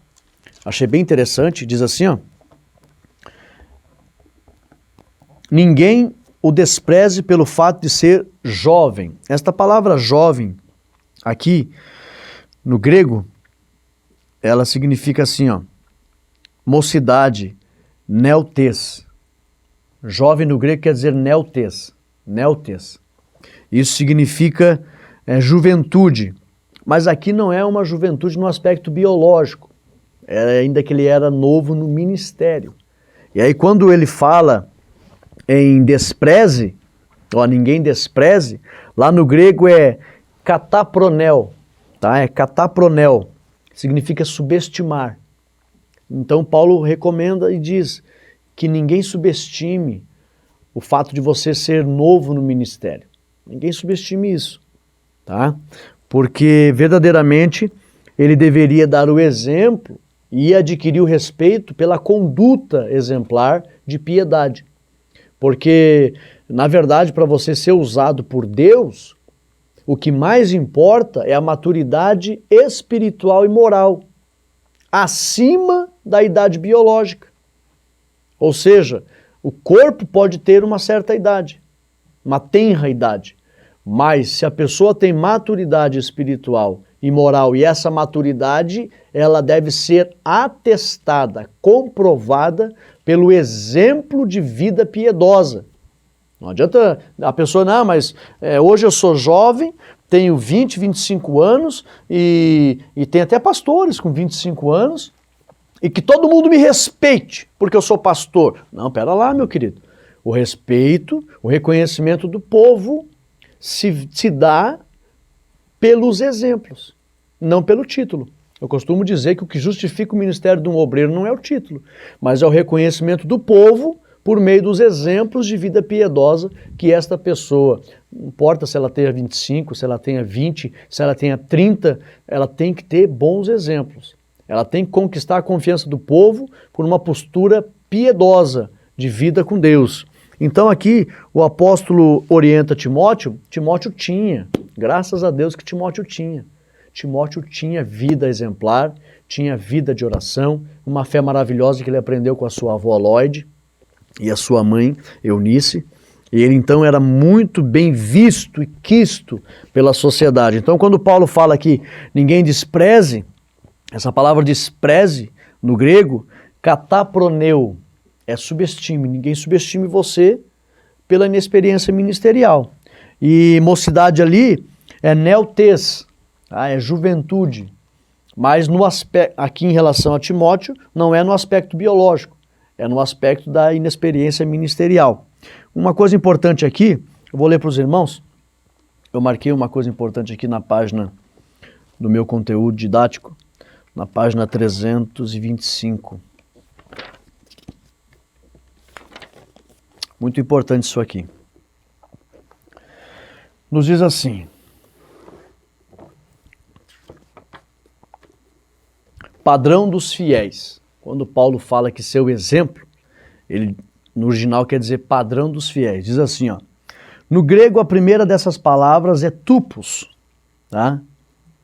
achei bem interessante, diz assim, ninguém o despreze pelo fato de ser jovem. Esta palavra jovem, aqui, no grego, ela significa assim, mocidade, neotes. Jovem no grego quer dizer neotes. Isso significa juventude. Mas aqui não é uma juventude no aspecto biológico. Ainda que ele era novo no ministério. E aí quando ele fala em despreze, ninguém despreze, lá no grego é katapronel, tá? É katapronel, significa subestimar. Então Paulo recomenda e diz que ninguém subestime o fato de você ser novo no ministério. Ninguém subestime isso, tá? Porque verdadeiramente ele deveria dar o exemplo e adquirir o respeito pela conduta exemplar de piedade. Porque, na verdade, para você ser usado por Deus, o que mais importa é a maturidade espiritual e moral, acima da idade biológica. Ou seja, o corpo pode ter uma certa idade, uma tenra idade, mas se a pessoa tem maturidade espiritual e moral, e essa maturidade ela deve ser atestada, comprovada pelo exemplo de vida piedosa. Não adianta a pessoa, mas hoje eu sou jovem, tenho 20, 25 anos e tem até pastores com 25 anos e que todo mundo me respeite porque eu sou pastor. Não, pera lá, meu querido. O respeito, o reconhecimento do povo se dá pelos exemplos, não pelo título. Eu costumo dizer que o que justifica o ministério de um obreiro não é o título, mas é o reconhecimento do povo por meio dos exemplos de vida piedosa que esta pessoa, não importa se ela tenha 25, se ela tenha 20, se ela tenha 30, ela tem que ter bons exemplos. Ela tem que conquistar a confiança do povo por uma postura piedosa de vida com Deus. Então aqui o apóstolo orienta Timóteo. Timóteo tinha, graças a Deus que Timóteo tinha. Timóteo tinha vida exemplar, tinha vida de oração, uma fé maravilhosa que ele aprendeu com a sua avó Lloyd e a sua mãe Eunice. E ele então era muito bem visto e quisto pela sociedade. Então quando Paulo fala que ninguém despreze, essa palavra despreze no grego, kataproneu, é subestime. Ninguém subestime você pela inexperiência ministerial. E mocidade ali é neotês, tá? É juventude. Mas no aspecto, aqui em relação a Timóteo, não é no aspecto biológico, é no aspecto da inexperiência ministerial. Uma coisa importante aqui, eu vou ler para os irmãos, eu marquei uma coisa importante aqui na página do meu conteúdo didático, na página 325. Muito importante isso aqui. Nos diz assim: padrão dos fiéis. Quando Paulo fala que seu exemplo, ele no original quer dizer padrão dos fiéis. Diz assim, ó. No grego a primeira dessas palavras é tupos, tá?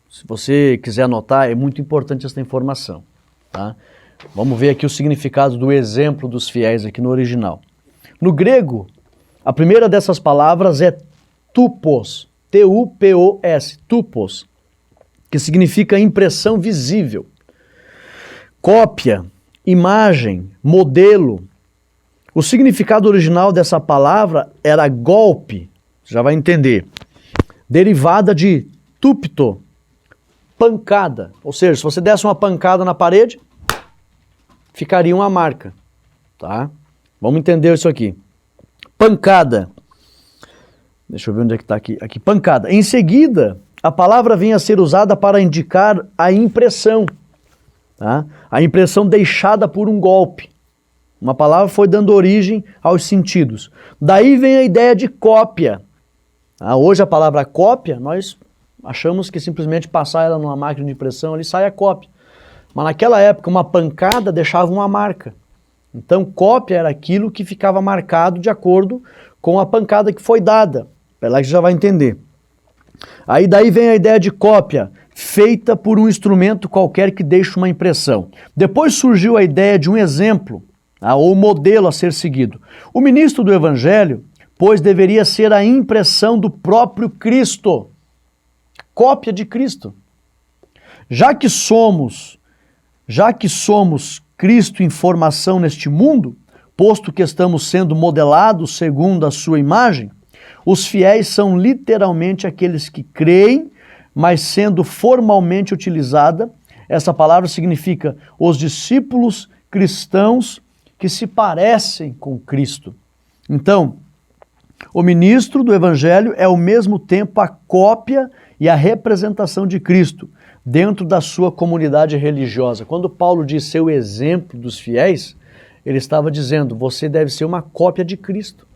Se você quiser anotar, é muito importante essa informação, tá? Vamos ver aqui o significado do exemplo dos fiéis aqui no original. No grego, a primeira dessas palavras é tupos, T-U-P-O-S, tupos, que significa impressão visível, cópia, imagem, modelo. O significado original dessa palavra era golpe, já vai entender, derivada de tupto, pancada. Ou seja, se você desse uma pancada na parede, ficaria uma marca, tá? Vamos entender isso aqui. Pancada. Deixa eu ver onde é que está aqui. Aqui, pancada. Em seguida, a palavra vem a ser usada para indicar a impressão, tá? A impressão deixada por um golpe. Uma palavra foi dando origem aos sentidos. Daí vem a ideia de cópia. Hoje a palavra cópia, nós achamos que simplesmente passar ela numa máquina de impressão, ali sai a cópia. Mas naquela época, uma pancada deixava uma marca. Então, cópia era aquilo que ficava marcado de acordo com a pancada que foi dada. Ela já vai entender. Aí daí vem a ideia de cópia, feita por um instrumento qualquer que deixe uma impressão. Depois surgiu a ideia de um exemplo, ou modelo a ser seguido. O ministro do Evangelho, pois, deveria ser a impressão do próprio Cristo. Cópia de Cristo. Já que somos Cristo em formação neste mundo, posto que estamos sendo modelados segundo a sua imagem, os fiéis são literalmente aqueles que creem, mas sendo formalmente utilizada, essa palavra significa os discípulos cristãos que se parecem com Cristo. Então, o ministro do Evangelho é ao mesmo tempo a cópia e a representação de Cristo dentro da sua comunidade religiosa. Quando Paulo diz ser o exemplo dos fiéis, ele estava dizendo, você deve ser uma cópia de Cristo.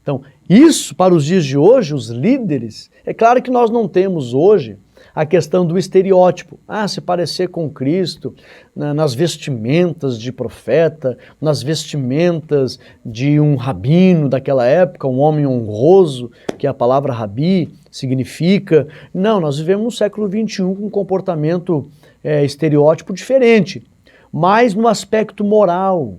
Então, isso para os dias de hoje, os líderes, é claro que nós não temos hoje a questão do estereótipo. Se parecer com Cristo, nas vestimentas de profeta, nas vestimentas de um rabino daquela época, um homem honroso, que a palavra rabi significa. Não, nós vivemos no século XXI com um comportamento estereótipo diferente, mas no aspecto moral,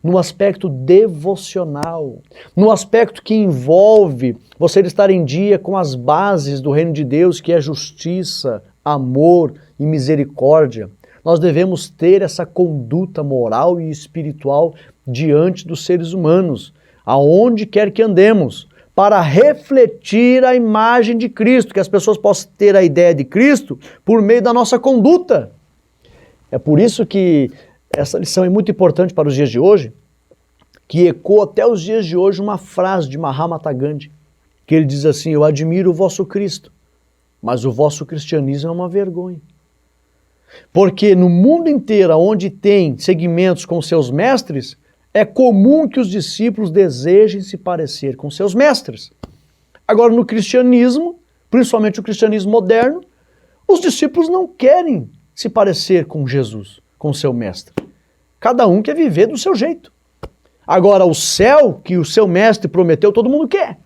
no aspecto devocional, no aspecto que envolve você estar em dia com as bases do reino de Deus, que é justiça, amor e misericórdia. Nós devemos ter essa conduta moral e espiritual diante dos seres humanos, aonde quer que andemos, para refletir a imagem de Cristo, que as pessoas possam ter a ideia de Cristo por meio da nossa conduta. É por isso que essa lição é muito importante para os dias de hoje, que ecoa até os dias de hoje uma frase de Mahatma Gandhi, que ele diz assim, eu admiro o vosso Cristo, mas o vosso cristianismo é uma vergonha. Porque no mundo inteiro, onde tem segmentos com seus mestres, é comum que os discípulos desejem se parecer com seus mestres. Agora, no cristianismo, principalmente o cristianismo moderno, os discípulos não querem se parecer com Jesus, com seu mestre. Cada um quer viver do seu jeito. Agora, o céu que o seu mestre prometeu, todo mundo quer.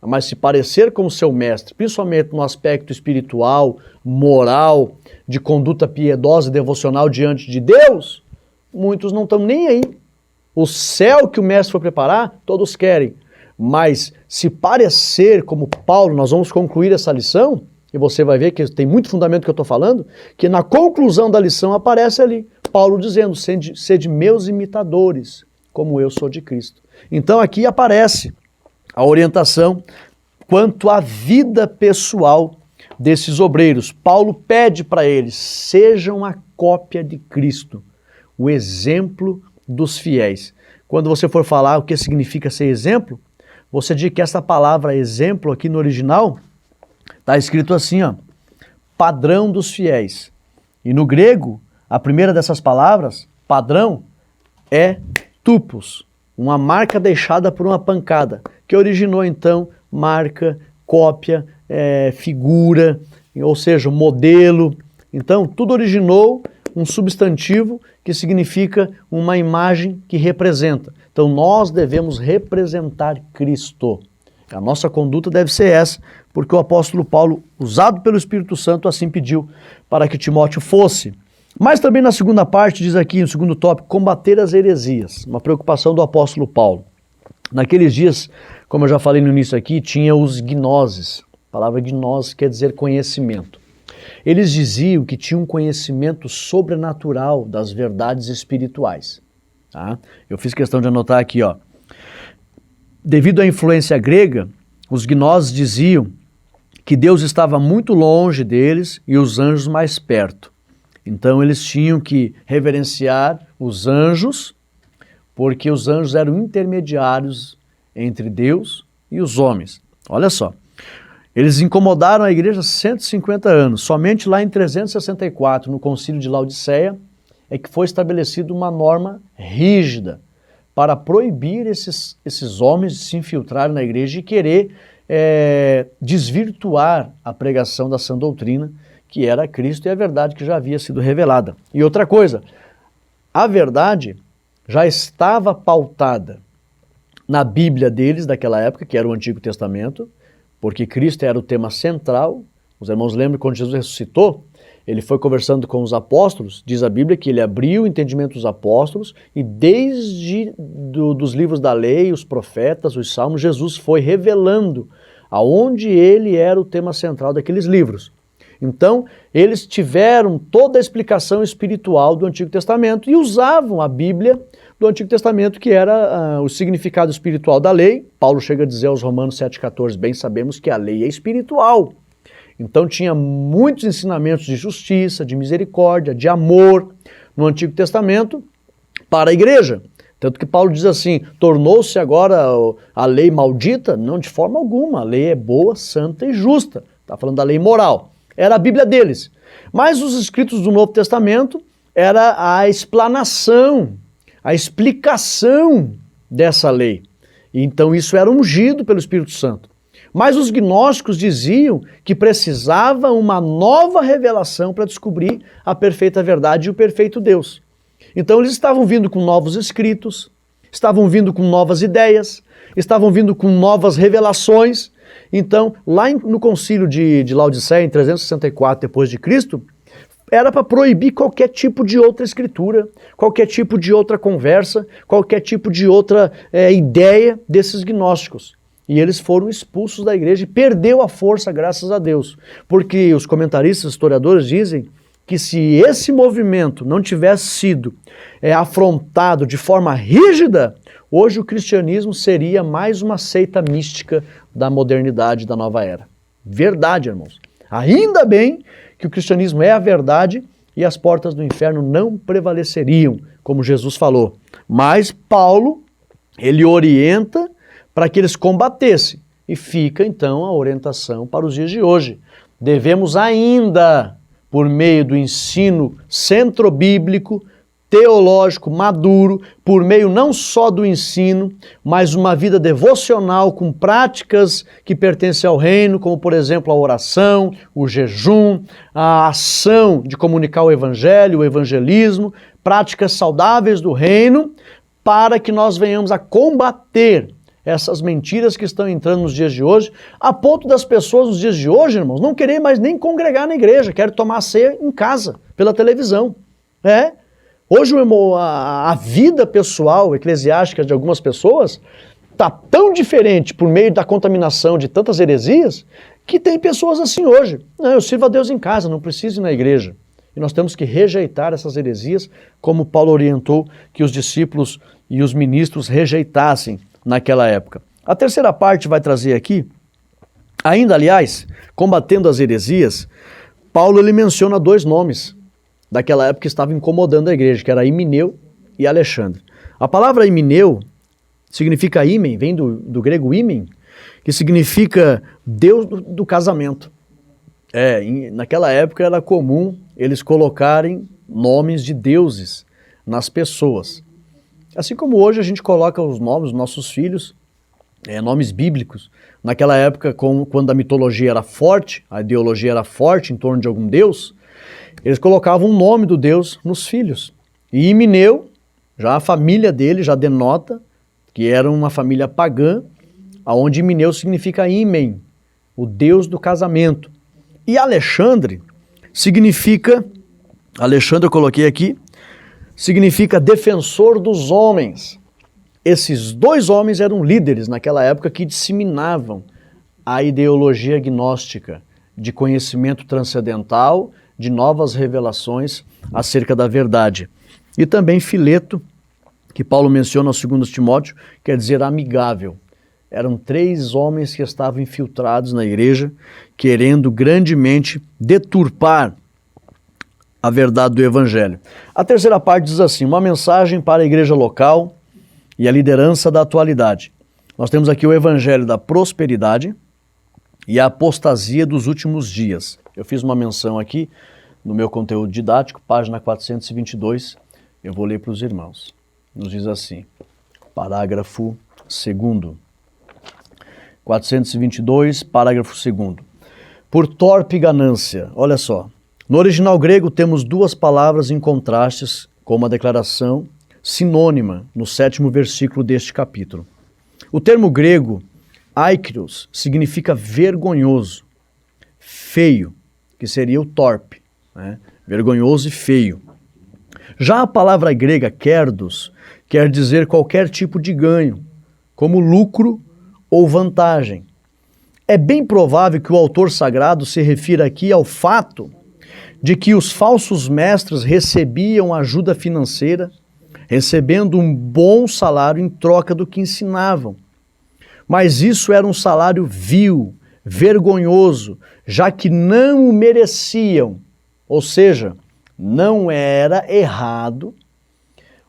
Mas se parecer com o seu mestre, principalmente no aspecto espiritual, moral, de conduta piedosa e devocional diante de Deus, muitos não estão nem aí. O céu que o mestre foi preparar, todos querem. Mas se parecer como Paulo, nós vamos concluir essa lição, e você vai ver que tem muito fundamento que eu estou falando, que na conclusão da lição aparece ali, Paulo dizendo, sede meus imitadores, como eu sou de Cristo. Então aqui aparece a orientação quanto à vida pessoal desses obreiros. Paulo pede para eles, sejam a cópia de Cristo, o exemplo dos fiéis. Quando você for falar o que significa ser exemplo, você diz que essa palavra exemplo aqui no original está escrito assim, ó, padrão dos fiéis. E no grego, a primeira dessas palavras, padrão, é tupos, uma marca deixada por uma pancada, que originou então marca, cópia, figura, ou seja, modelo. Então, tudo originou um substantivo que significa uma imagem que representa. Então, nós devemos representar Cristo. A nossa conduta deve ser essa, porque o apóstolo Paulo, usado pelo Espírito Santo, assim pediu para que Timóteo fosse. Mas também na segunda parte, diz aqui, no segundo tópico, combater as heresias, uma preocupação do apóstolo Paulo. Naqueles dias, como eu já falei no início aqui, tinha os gnoses. A palavra gnose quer dizer conhecimento. Eles diziam que tinham um conhecimento sobrenatural das verdades espirituais. Tá? Eu fiz questão de anotar aqui, ó. Devido à influência grega, os gnoses diziam que Deus estava muito longe deles e os anjos mais perto. Então eles tinham que reverenciar os anjos, porque os anjos eram intermediários entre Deus e os homens. Olha só, eles incomodaram a igreja 150 anos. Somente lá em 364, no concílio de Laodiceia, é que foi estabelecida uma norma rígida para proibir esses homens de se infiltrarem na igreja e querer desvirtuar a pregação da sã doutrina, que era Cristo e a verdade que já havia sido revelada. E outra coisa, a verdade já estava pautada na Bíblia deles daquela época, que era o Antigo Testamento, porque Cristo era o tema central. Os irmãos lembram quando Jesus ressuscitou, ele foi conversando com os apóstolos, diz a Bíblia que ele abriu o entendimento dos apóstolos e desde dos livros da lei, os profetas, os salmos, Jesus foi revelando aonde ele era o tema central daqueles livros. Então, eles tiveram toda a explicação espiritual do Antigo Testamento e usavam a Bíblia do Antigo Testamento, que era o significado espiritual da lei. Paulo chega a dizer aos Romanos 7,14, bem sabemos que a lei é espiritual. Então tinha muitos ensinamentos de justiça, de misericórdia, de amor no Antigo Testamento para a igreja. Tanto que Paulo diz assim, tornou-se agora a lei maldita? Não, de forma alguma. A lei é boa, santa e justa. Está falando da lei moral. Era a Bíblia deles. Mas os escritos do Novo Testamento era a explanação, a explicação dessa lei. E então isso era ungido pelo Espírito Santo. Mas os gnósticos diziam que precisava uma nova revelação para descobrir a perfeita verdade e o perfeito Deus. Então eles estavam vindo com novos escritos, estavam vindo com novas ideias, estavam vindo com novas revelações. Então, lá no concílio de Laodiceia, em 364 d.C., era para proibir qualquer tipo de outra escritura, qualquer tipo de outra conversa, qualquer tipo de outra ideia desses gnósticos. E eles foram expulsos da igreja e perdeu a força, graças a Deus. Porque os comentaristas, historiadores dizem que se esse movimento não tivesse sido afrontado de forma rígida, hoje o cristianismo seria mais uma seita mística da modernidade da nova era. Verdade, irmãos. Ainda bem que o cristianismo é a verdade e as portas do inferno não prevaleceriam, como Jesus falou. Mas Paulo, ele orienta para que eles combatessem. E fica então a orientação para os dias de hoje. Devemos ainda, por meio do ensino centro-bíblico, teológico, maduro, por meio não só do ensino, mas uma vida devocional com práticas que pertencem ao reino, como por exemplo a oração, o jejum, a ação de comunicar o evangelho, o evangelismo, práticas saudáveis do reino, para que nós venhamos a combater essas mentiras que estão entrando nos dias de hoje, a ponto das pessoas nos dias de hoje, irmãos, não querem mais nem congregar na igreja, querem tomar ceia em casa, pela televisão. Hoje a vida pessoal, eclesiástica de algumas pessoas está tão diferente por meio da contaminação de tantas heresias, que tem pessoas assim hoje. Não, eu sirvo a Deus em casa, não preciso ir na igreja. E nós temos que rejeitar essas heresias, como Paulo orientou que os discípulos e os ministros rejeitassem naquela época. A terceira parte vai trazer aqui Ainda, aliás, combatendo as heresias, Paulo ele menciona dois nomes daquela época que estavam incomodando a igreja, que era Himeneu e Alexandre. A palavra Himeneu significa ímen, vem do grego ímen, que significa Deus do casamento. Naquela época era comum eles colocarem nomes de deuses nas pessoas. Assim como hoje a gente coloca os nomes dos nossos filhos, nomes bíblicos. Naquela época, quando a mitologia era forte, a ideologia era forte em torno de algum deus, eles colocavam o nome do deus nos filhos. E Himeneu, já a família dele já denota que era uma família pagã, onde Himeneu significa ímen, o deus do casamento. E Alexandre significa, Alexandre eu coloquei aqui, significa defensor dos homens. Esses dois homens eram líderes naquela época que disseminavam a ideologia gnóstica de conhecimento transcendental, de novas revelações acerca da verdade. E também Fileto, que Paulo menciona aos 2 Timóteo, quer dizer amigável. Eram 3 homens que estavam infiltrados na igreja, querendo grandemente deturpar a verdade do evangelho. A terceira parte diz assim: uma mensagem para a igreja local e a liderança da atualidade. Nós temos aqui o evangelho da prosperidade e a apostasia dos últimos dias. Eu fiz uma menção aqui no meu conteúdo didático, página 422, eu vou ler para os irmãos. Nos diz assim, parágrafo 2º. 422, parágrafo 2º. Por torpe ganância, olha só. No original grego temos 2 palavras em contrastes com uma declaração sinônima no 7º versículo deste capítulo. O termo grego aikros significa vergonhoso, feio, que seria o torpe, né? Vergonhoso e feio. Já a palavra grega kerdos quer dizer qualquer tipo de ganho, como lucro ou vantagem. É bem provável que o autor sagrado se refira aqui ao fato de que os falsos mestres recebiam ajuda financeira, recebendo um bom salário em troca do que ensinavam. Mas isso era um salário vil, vergonhoso, já que não o mereciam. Ou seja, não era errado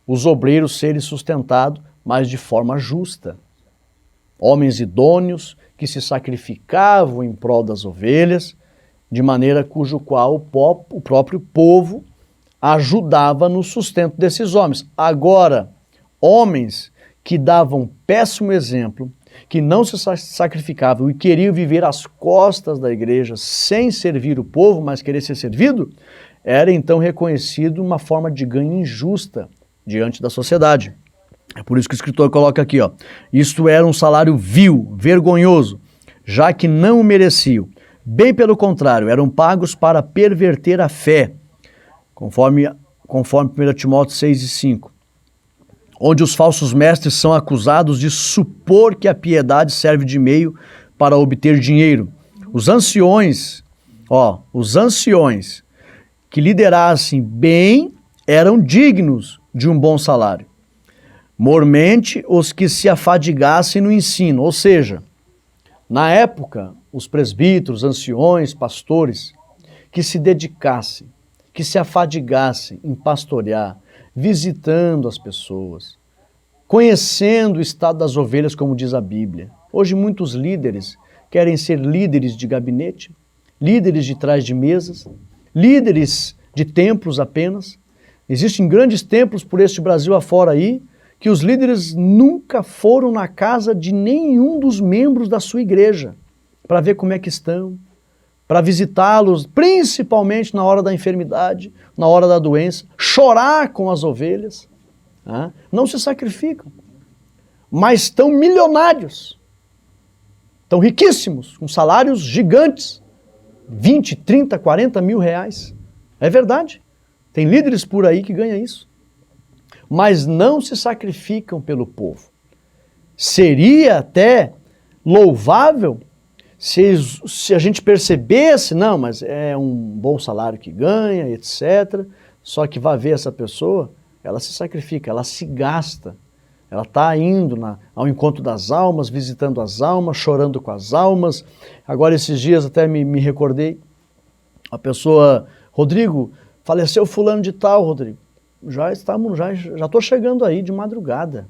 os obreiros serem sustentados, mas de forma justa. Homens idôneos que se sacrificavam em prol das ovelhas, de maneira cujo qual o próprio povo ajudava no sustento desses homens. Agora, homens que davam péssimo exemplo, que não se sacrificavam e queriam viver às costas da igreja sem servir o povo, mas querer ser servido, era então reconhecido uma forma de ganho injusta diante da sociedade. É por isso que o escritor coloca aqui, ó, isto era um salário vil, vergonhoso, já que não o mereciam. Bem pelo contrário, eram pagos para perverter a fé, conforme 1 Timóteo 6:5, onde os falsos mestres são acusados de supor que a piedade serve de meio para obter dinheiro. Os anciões que liderassem bem eram dignos de um bom salário. Mormente os que se afadigassem no ensino, ou seja, na época, os presbíteros, anciões, pastores, que se dedicassem, que se afadigassem em pastorear, visitando as pessoas, conhecendo o estado das ovelhas, como diz a Bíblia. Hoje muitos líderes querem ser líderes de gabinete, líderes de trás de mesas, líderes de templos apenas. Existem grandes templos por este Brasil afora aí, que os líderes nunca foram na casa de nenhum dos membros da sua igreja, para ver como é que estão, para visitá-los, principalmente na hora da enfermidade, na hora da doença, chorar com as ovelhas. Não se sacrificam, mas estão milionários, estão riquíssimos, com salários gigantes, 20, 30, 40 mil reais. É verdade, tem líderes por aí que ganham isso. Mas não se sacrificam pelo povo. Seria até louvável se a gente percebesse, não, mas é um bom salário que ganha, etc. Só que vai ver essa pessoa, ela se sacrifica, ela se gasta, Ela está indo ao encontro das almas, visitando as almas, chorando com as almas. Agora, esses dias até me recordei, a pessoa, Rodrigo, faleceu fulano de tal, Rodrigo. Já estou chegando aí de madrugada.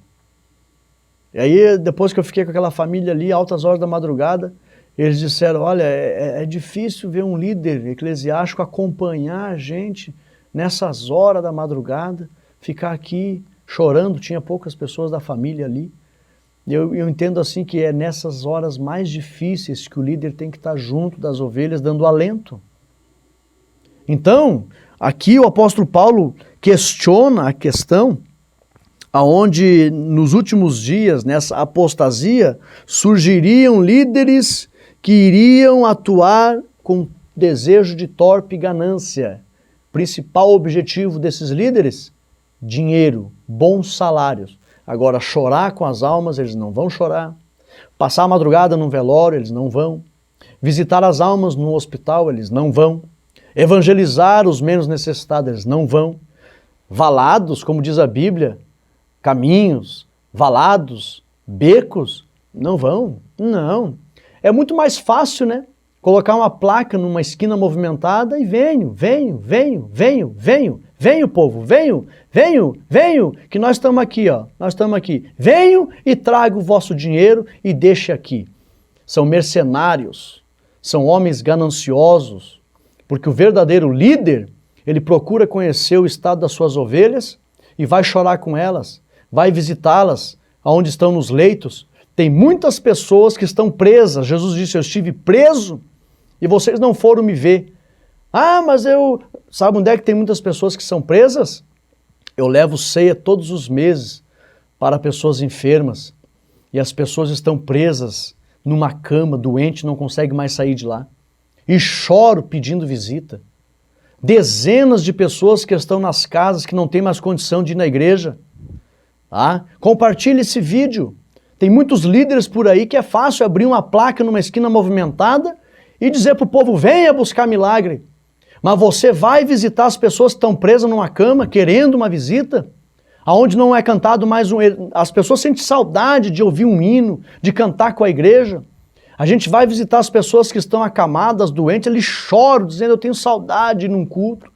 E aí, depois que eu fiquei com aquela família ali, altas horas da madrugada, eles disseram, olha, é difícil ver um líder eclesiástico acompanhar a gente nessas horas da madrugada, ficar aqui chorando, tinha poucas pessoas da família ali. Eu entendo assim que é nessas horas mais difíceis que o líder tem que estar junto das ovelhas, dando alento. Então, aqui o apóstolo Paulo questiona a questão aonde nos últimos dias, nessa apostasia, surgiriam líderes que iriam atuar com desejo de torpe ganância. Principal objetivo desses líderes? Dinheiro, bons salários. Agora, chorar com as almas, eles não vão chorar. Passar a madrugada num velório, eles não vão. Visitar as almas no hospital, eles não vão. Evangelizar os menos necessitados, eles não vão. Valados, como diz a Bíblia, caminhos, valados, becos, não vão. Não. É muito mais fácil, né? Colocar uma placa numa esquina movimentada e venho, povo, venho, que nós estamos aqui, ó, nós estamos aqui. Venho e trago o vosso dinheiro e deixe aqui. São mercenários, são homens gananciosos, porque o verdadeiro líder, ele procura conhecer o estado das suas ovelhas e vai chorar com elas, vai visitá-las aonde estão nos leitos. Tem muitas pessoas que estão presas. Jesus disse, eu estive preso e vocês não foram me ver. Ah, mas eu... Sabe onde é que tem muitas pessoas que são presas? Eu levo ceia todos os meses para pessoas enfermas e as pessoas estão presas numa cama, doente, não conseguem mais sair de lá. E choro pedindo visita. Dezenas de pessoas que estão nas casas que não têm mais condição de ir na igreja. Ah, compartilhe esse vídeo. Tem muitos líderes por aí que é fácil abrir uma placa numa esquina movimentada e dizer para o povo, venha buscar milagre. Mas você vai visitar as pessoas que estão presas numa cama, querendo uma visita, aonde não é cantado mais as pessoas sentem saudade de ouvir um hino, de cantar com a igreja. A gente vai visitar as pessoas que estão acamadas, doentes, eles choram, dizendo, eu tenho saudade num culto.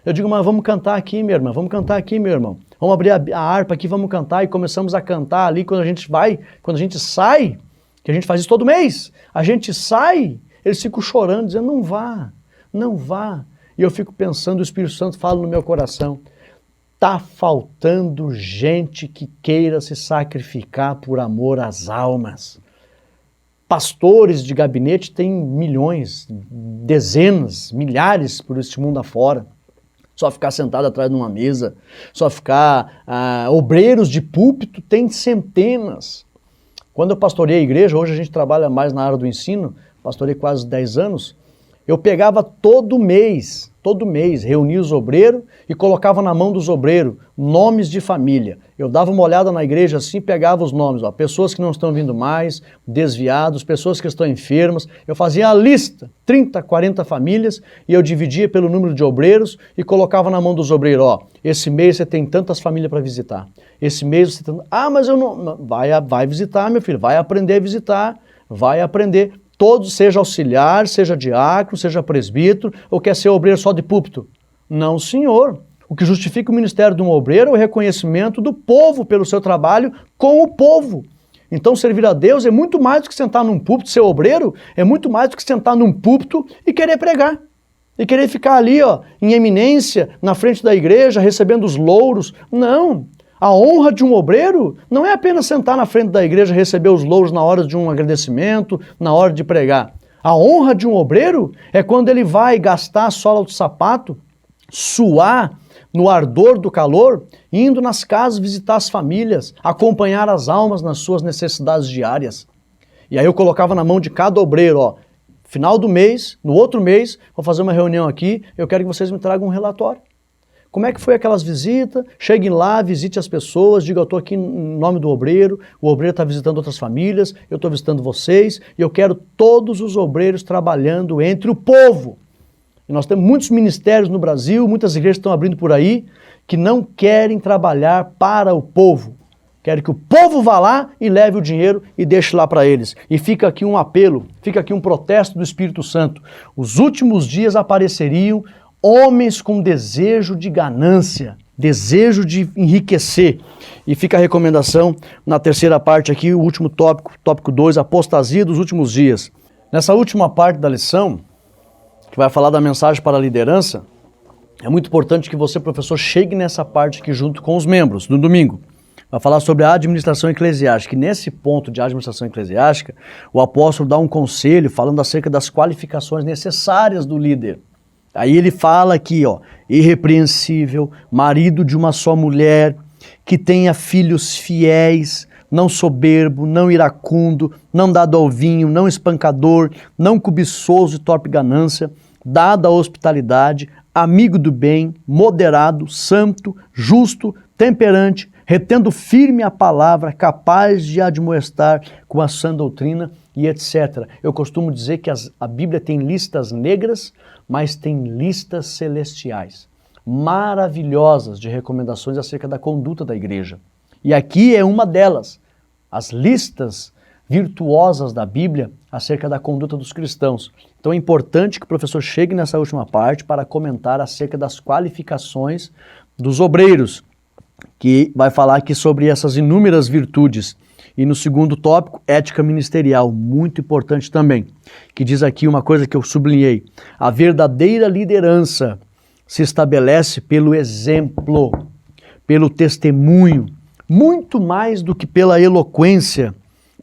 Eu digo, mas vamos cantar aqui, minha irmã, vamos cantar aqui, meu irmão. Vamos abrir a harpa aqui, vamos cantar, e começamos a cantar ali quando a gente sai, que a gente faz isso todo mês, a gente sai, eles ficam chorando, dizendo, não vá, não vá. E eu fico pensando, o Espírito Santo fala no meu coração, está faltando gente que queira se sacrificar por amor às almas. Pastores de gabinete têm milhões, dezenas, milhares por este mundo afora. Só ficar sentado atrás de uma mesa, só ficar... obreiros de púlpito tem centenas. Quando eu pastoreei a igreja, hoje a gente trabalha mais na área do ensino, pastorei quase 10 anos, eu pegava todo mês, reunia os obreiros e colocava na mão dos obreiros nomes de família. Eu dava uma olhada na igreja assim, pegava os nomes, ó, pessoas que não estão vindo mais, desviados, pessoas que estão enfermas. Eu fazia a lista, 30, 40 famílias, e eu dividia pelo número de obreiros e colocava na mão dos obreiros, ó, esse mês você tem tantas famílias para visitar. Esse mês você tem... Ah, mas eu não... Vai visitar, meu filho, vai aprender a visitar, vai aprender... Todos, seja auxiliar, seja diácono, seja presbítero, ou quer ser obreiro só de púlpito? Não, senhor. O que justifica o ministério de um obreiro é o reconhecimento do povo pelo seu trabalho com o povo. Então, servir a Deus é muito mais do que sentar num púlpito, ser obreiro, é muito mais do que sentar num púlpito e querer pregar. E querer ficar ali, ó, em eminência, na frente da igreja, recebendo os louros. Não. A honra de um obreiro não é apenas sentar na frente da igreja e receber os louros na hora de um agradecimento, na hora de pregar. A honra de um obreiro é quando ele vai gastar a sola do sapato, suar no ardor do calor, indo nas casas visitar as famílias, acompanhar as almas nas suas necessidades diárias. E aí eu colocava na mão de cada obreiro, ó, final do mês, no outro mês, vou fazer uma reunião aqui, eu quero que vocês me tragam um relatório. Como é que foi aquelas visitas? Cheguem lá, visite as pessoas, diga, eu estou aqui em nome do obreiro, o obreiro está visitando outras famílias, eu estou visitando vocês, e eu quero todos os obreiros trabalhando entre o povo. E nós temos muitos ministérios no Brasil, muitas igrejas estão abrindo por aí, que não querem trabalhar para o povo. Quero que o povo vá lá e leve o dinheiro e deixe lá para eles. E fica aqui um apelo, fica aqui um protesto do Espírito Santo. Os últimos dias apareceriam homens com desejo de ganância, desejo de enriquecer. E fica a recomendação na terceira parte aqui, o último tópico 2, apostasia dos últimos dias. Nessa última parte da lição, que vai falar da mensagem para a liderança, é muito importante que você, professor, chegue nessa parte aqui junto com os membros, no domingo. Vai falar sobre a administração eclesiástica. E nesse ponto de administração eclesiástica, o apóstolo dá um conselho falando acerca das qualificações necessárias do líder. Aí ele fala aqui, ó, irrepreensível, marido de uma só mulher, que tenha filhos fiéis, não soberbo, não iracundo, não dado ao vinho, não espancador, não cobiçoso e torpe ganância, dado à hospitalidade, amigo do bem, moderado, santo, justo, temperante, retendo firme a palavra, capaz de admoestar com a sã doutrina e etc. Eu costumo dizer que a Bíblia tem listas negras, mas tem listas celestiais, maravilhosas de recomendações acerca da conduta da igreja. E aqui é uma delas, as listas virtuosas da Bíblia acerca da conduta dos cristãos. Então é importante que o professor chegue nessa última parte para comentar acerca das qualificações dos obreiros, que vai falar aqui sobre essas inúmeras virtudes. E no segundo tópico, ética ministerial, muito importante também, que diz aqui uma coisa que eu sublinhei: a verdadeira liderança se estabelece pelo exemplo, pelo testemunho, muito mais do que pela eloquência,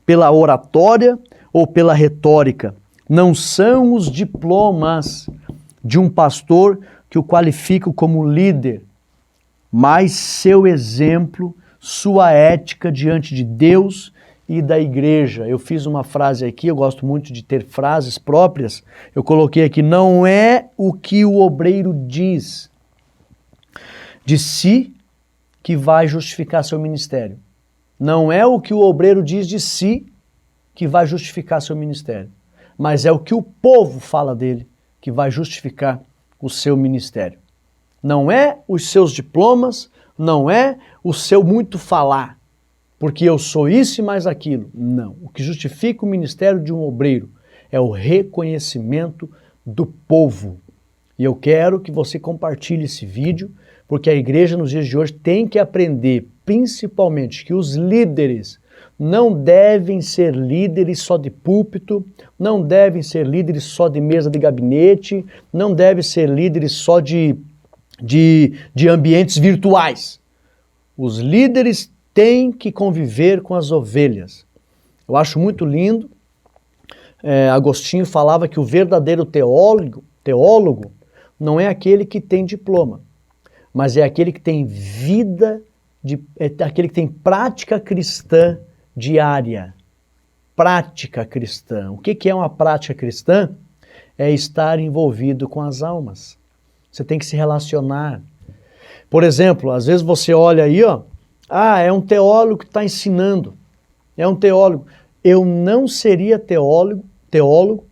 pela oratória ou pela retórica. Não são os diplomas de um pastor que o qualificam como líder, mas seu exemplo, sua ética diante de Deus e da igreja. Eu fiz uma frase aqui, eu gosto muito de ter frases próprias, eu coloquei aqui: não é o que o obreiro diz de si que vai justificar seu ministério. Não é o que o obreiro diz de si que vai justificar seu ministério, mas é o que o povo fala dele que vai justificar o seu ministério. Não é os seus diplomas, não é o seu muito falar, porque eu sou isso e mais aquilo. Não. O que justifica o ministério de um obreiro é o reconhecimento do povo. E eu quero que você compartilhe esse vídeo, porque a igreja nos dias de hoje tem que aprender, principalmente, que os líderes não devem ser líderes só de púlpito, não devem ser líderes só de mesa de gabinete, não devem ser líderes só de ambientes virtuais. Os líderes têm que conviver com as ovelhas. Eu acho muito lindo, Agostinho falava que o verdadeiro teólogo não é aquele que tem diploma, mas é aquele que tem vida, é aquele que tem prática cristã diária. Prática cristã. O que é uma prática cristã? É estar envolvido com as almas. Você tem que se relacionar. Por exemplo, às vezes você olha aí, ó, é um teólogo que está ensinando. É um teólogo. Eu não seria teólogo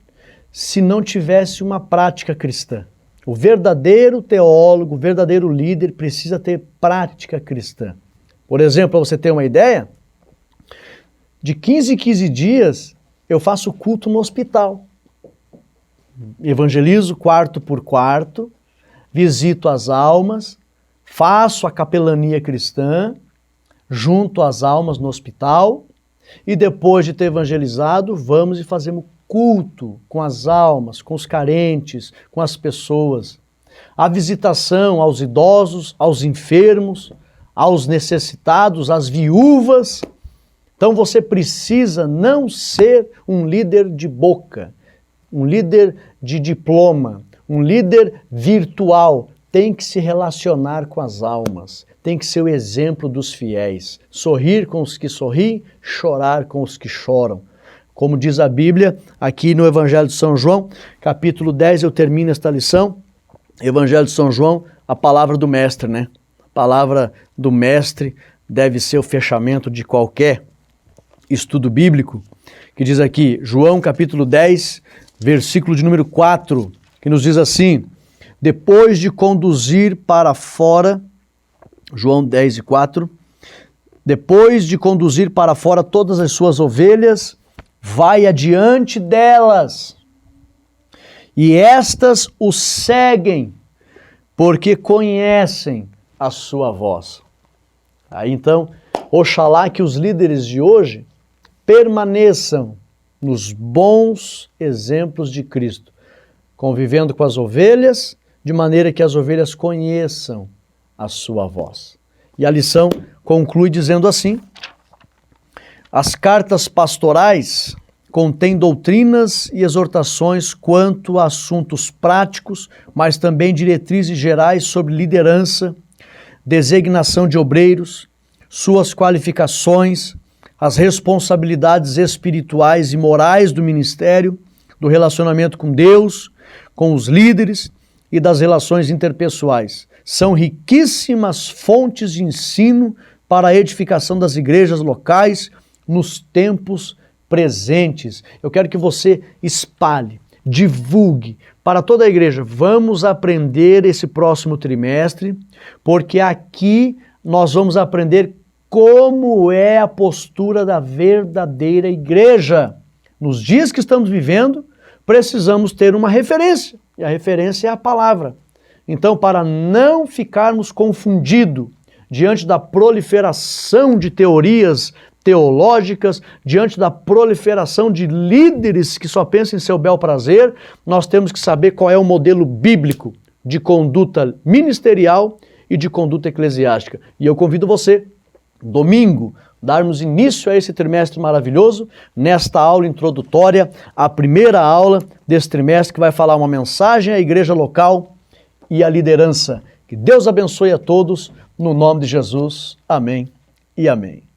se não tivesse uma prática cristã. O verdadeiro teólogo, o verdadeiro líder precisa ter prática cristã. Por exemplo, para você ter uma ideia, de 15 em 15 dias eu faço culto no hospital. Evangelizo quarto por quarto, visito as almas, faço a capelania cristã, junto às almas no hospital, e depois de ter evangelizado, vamos e fazemos culto com as almas, com os carentes, com as pessoas. A visitação aos idosos, aos enfermos, aos necessitados, às viúvas. Então você precisa não ser um líder de boca, um líder de diploma, um líder virtual. Tem que se relacionar com as almas, tem que ser o exemplo dos fiéis. Sorrir com os que sorriem, chorar com os que choram. Como diz a Bíblia, aqui no Evangelho de São João, capítulo 10, eu termino esta lição. Evangelho de São João, a palavra do mestre, né? A palavra do mestre deve ser o fechamento de qualquer estudo bíblico, que diz aqui, João capítulo 10, versículo de número 4, que nos diz assim: depois de conduzir para fora, João 10 e 4, depois de conduzir para fora todas as suas ovelhas, vai adiante delas, e estas o seguem, porque conhecem a sua voz. Aí então, oxalá que os líderes de hoje permaneçam nos bons exemplos de Cristo, convivendo com as ovelhas, de maneira que as ovelhas conheçam a sua voz. E a lição conclui dizendo assim: as cartas pastorais contêm doutrinas e exortações quanto a assuntos práticos, mas também diretrizes gerais sobre liderança, designação de obreiros, suas qualificações, as responsabilidades espirituais e morais do ministério, do relacionamento com Deus, com os líderes e das relações interpessoais. São riquíssimas fontes de ensino para a edificação das igrejas locais nos tempos presentes. Eu quero que você espalhe, divulgue para toda a igreja. Vamos aprender esse próximo trimestre, porque aqui nós vamos aprender como é a postura da verdadeira igreja. Nos dias que estamos vivendo, precisamos ter uma referência, e a referência é a palavra. Então, para não ficarmos confundidos diante da proliferação de teorias teológicas, diante da proliferação de líderes que só pensam em seu bel prazer, nós temos que saber qual é o modelo bíblico de conduta ministerial e de conduta eclesiástica. E eu convido você, domingo, darmos início a esse trimestre maravilhoso, nesta aula introdutória, a primeira aula desse trimestre, que vai falar uma mensagem à igreja local e à liderança. Que Deus abençoe a todos, no nome de Jesus. Amém e amém.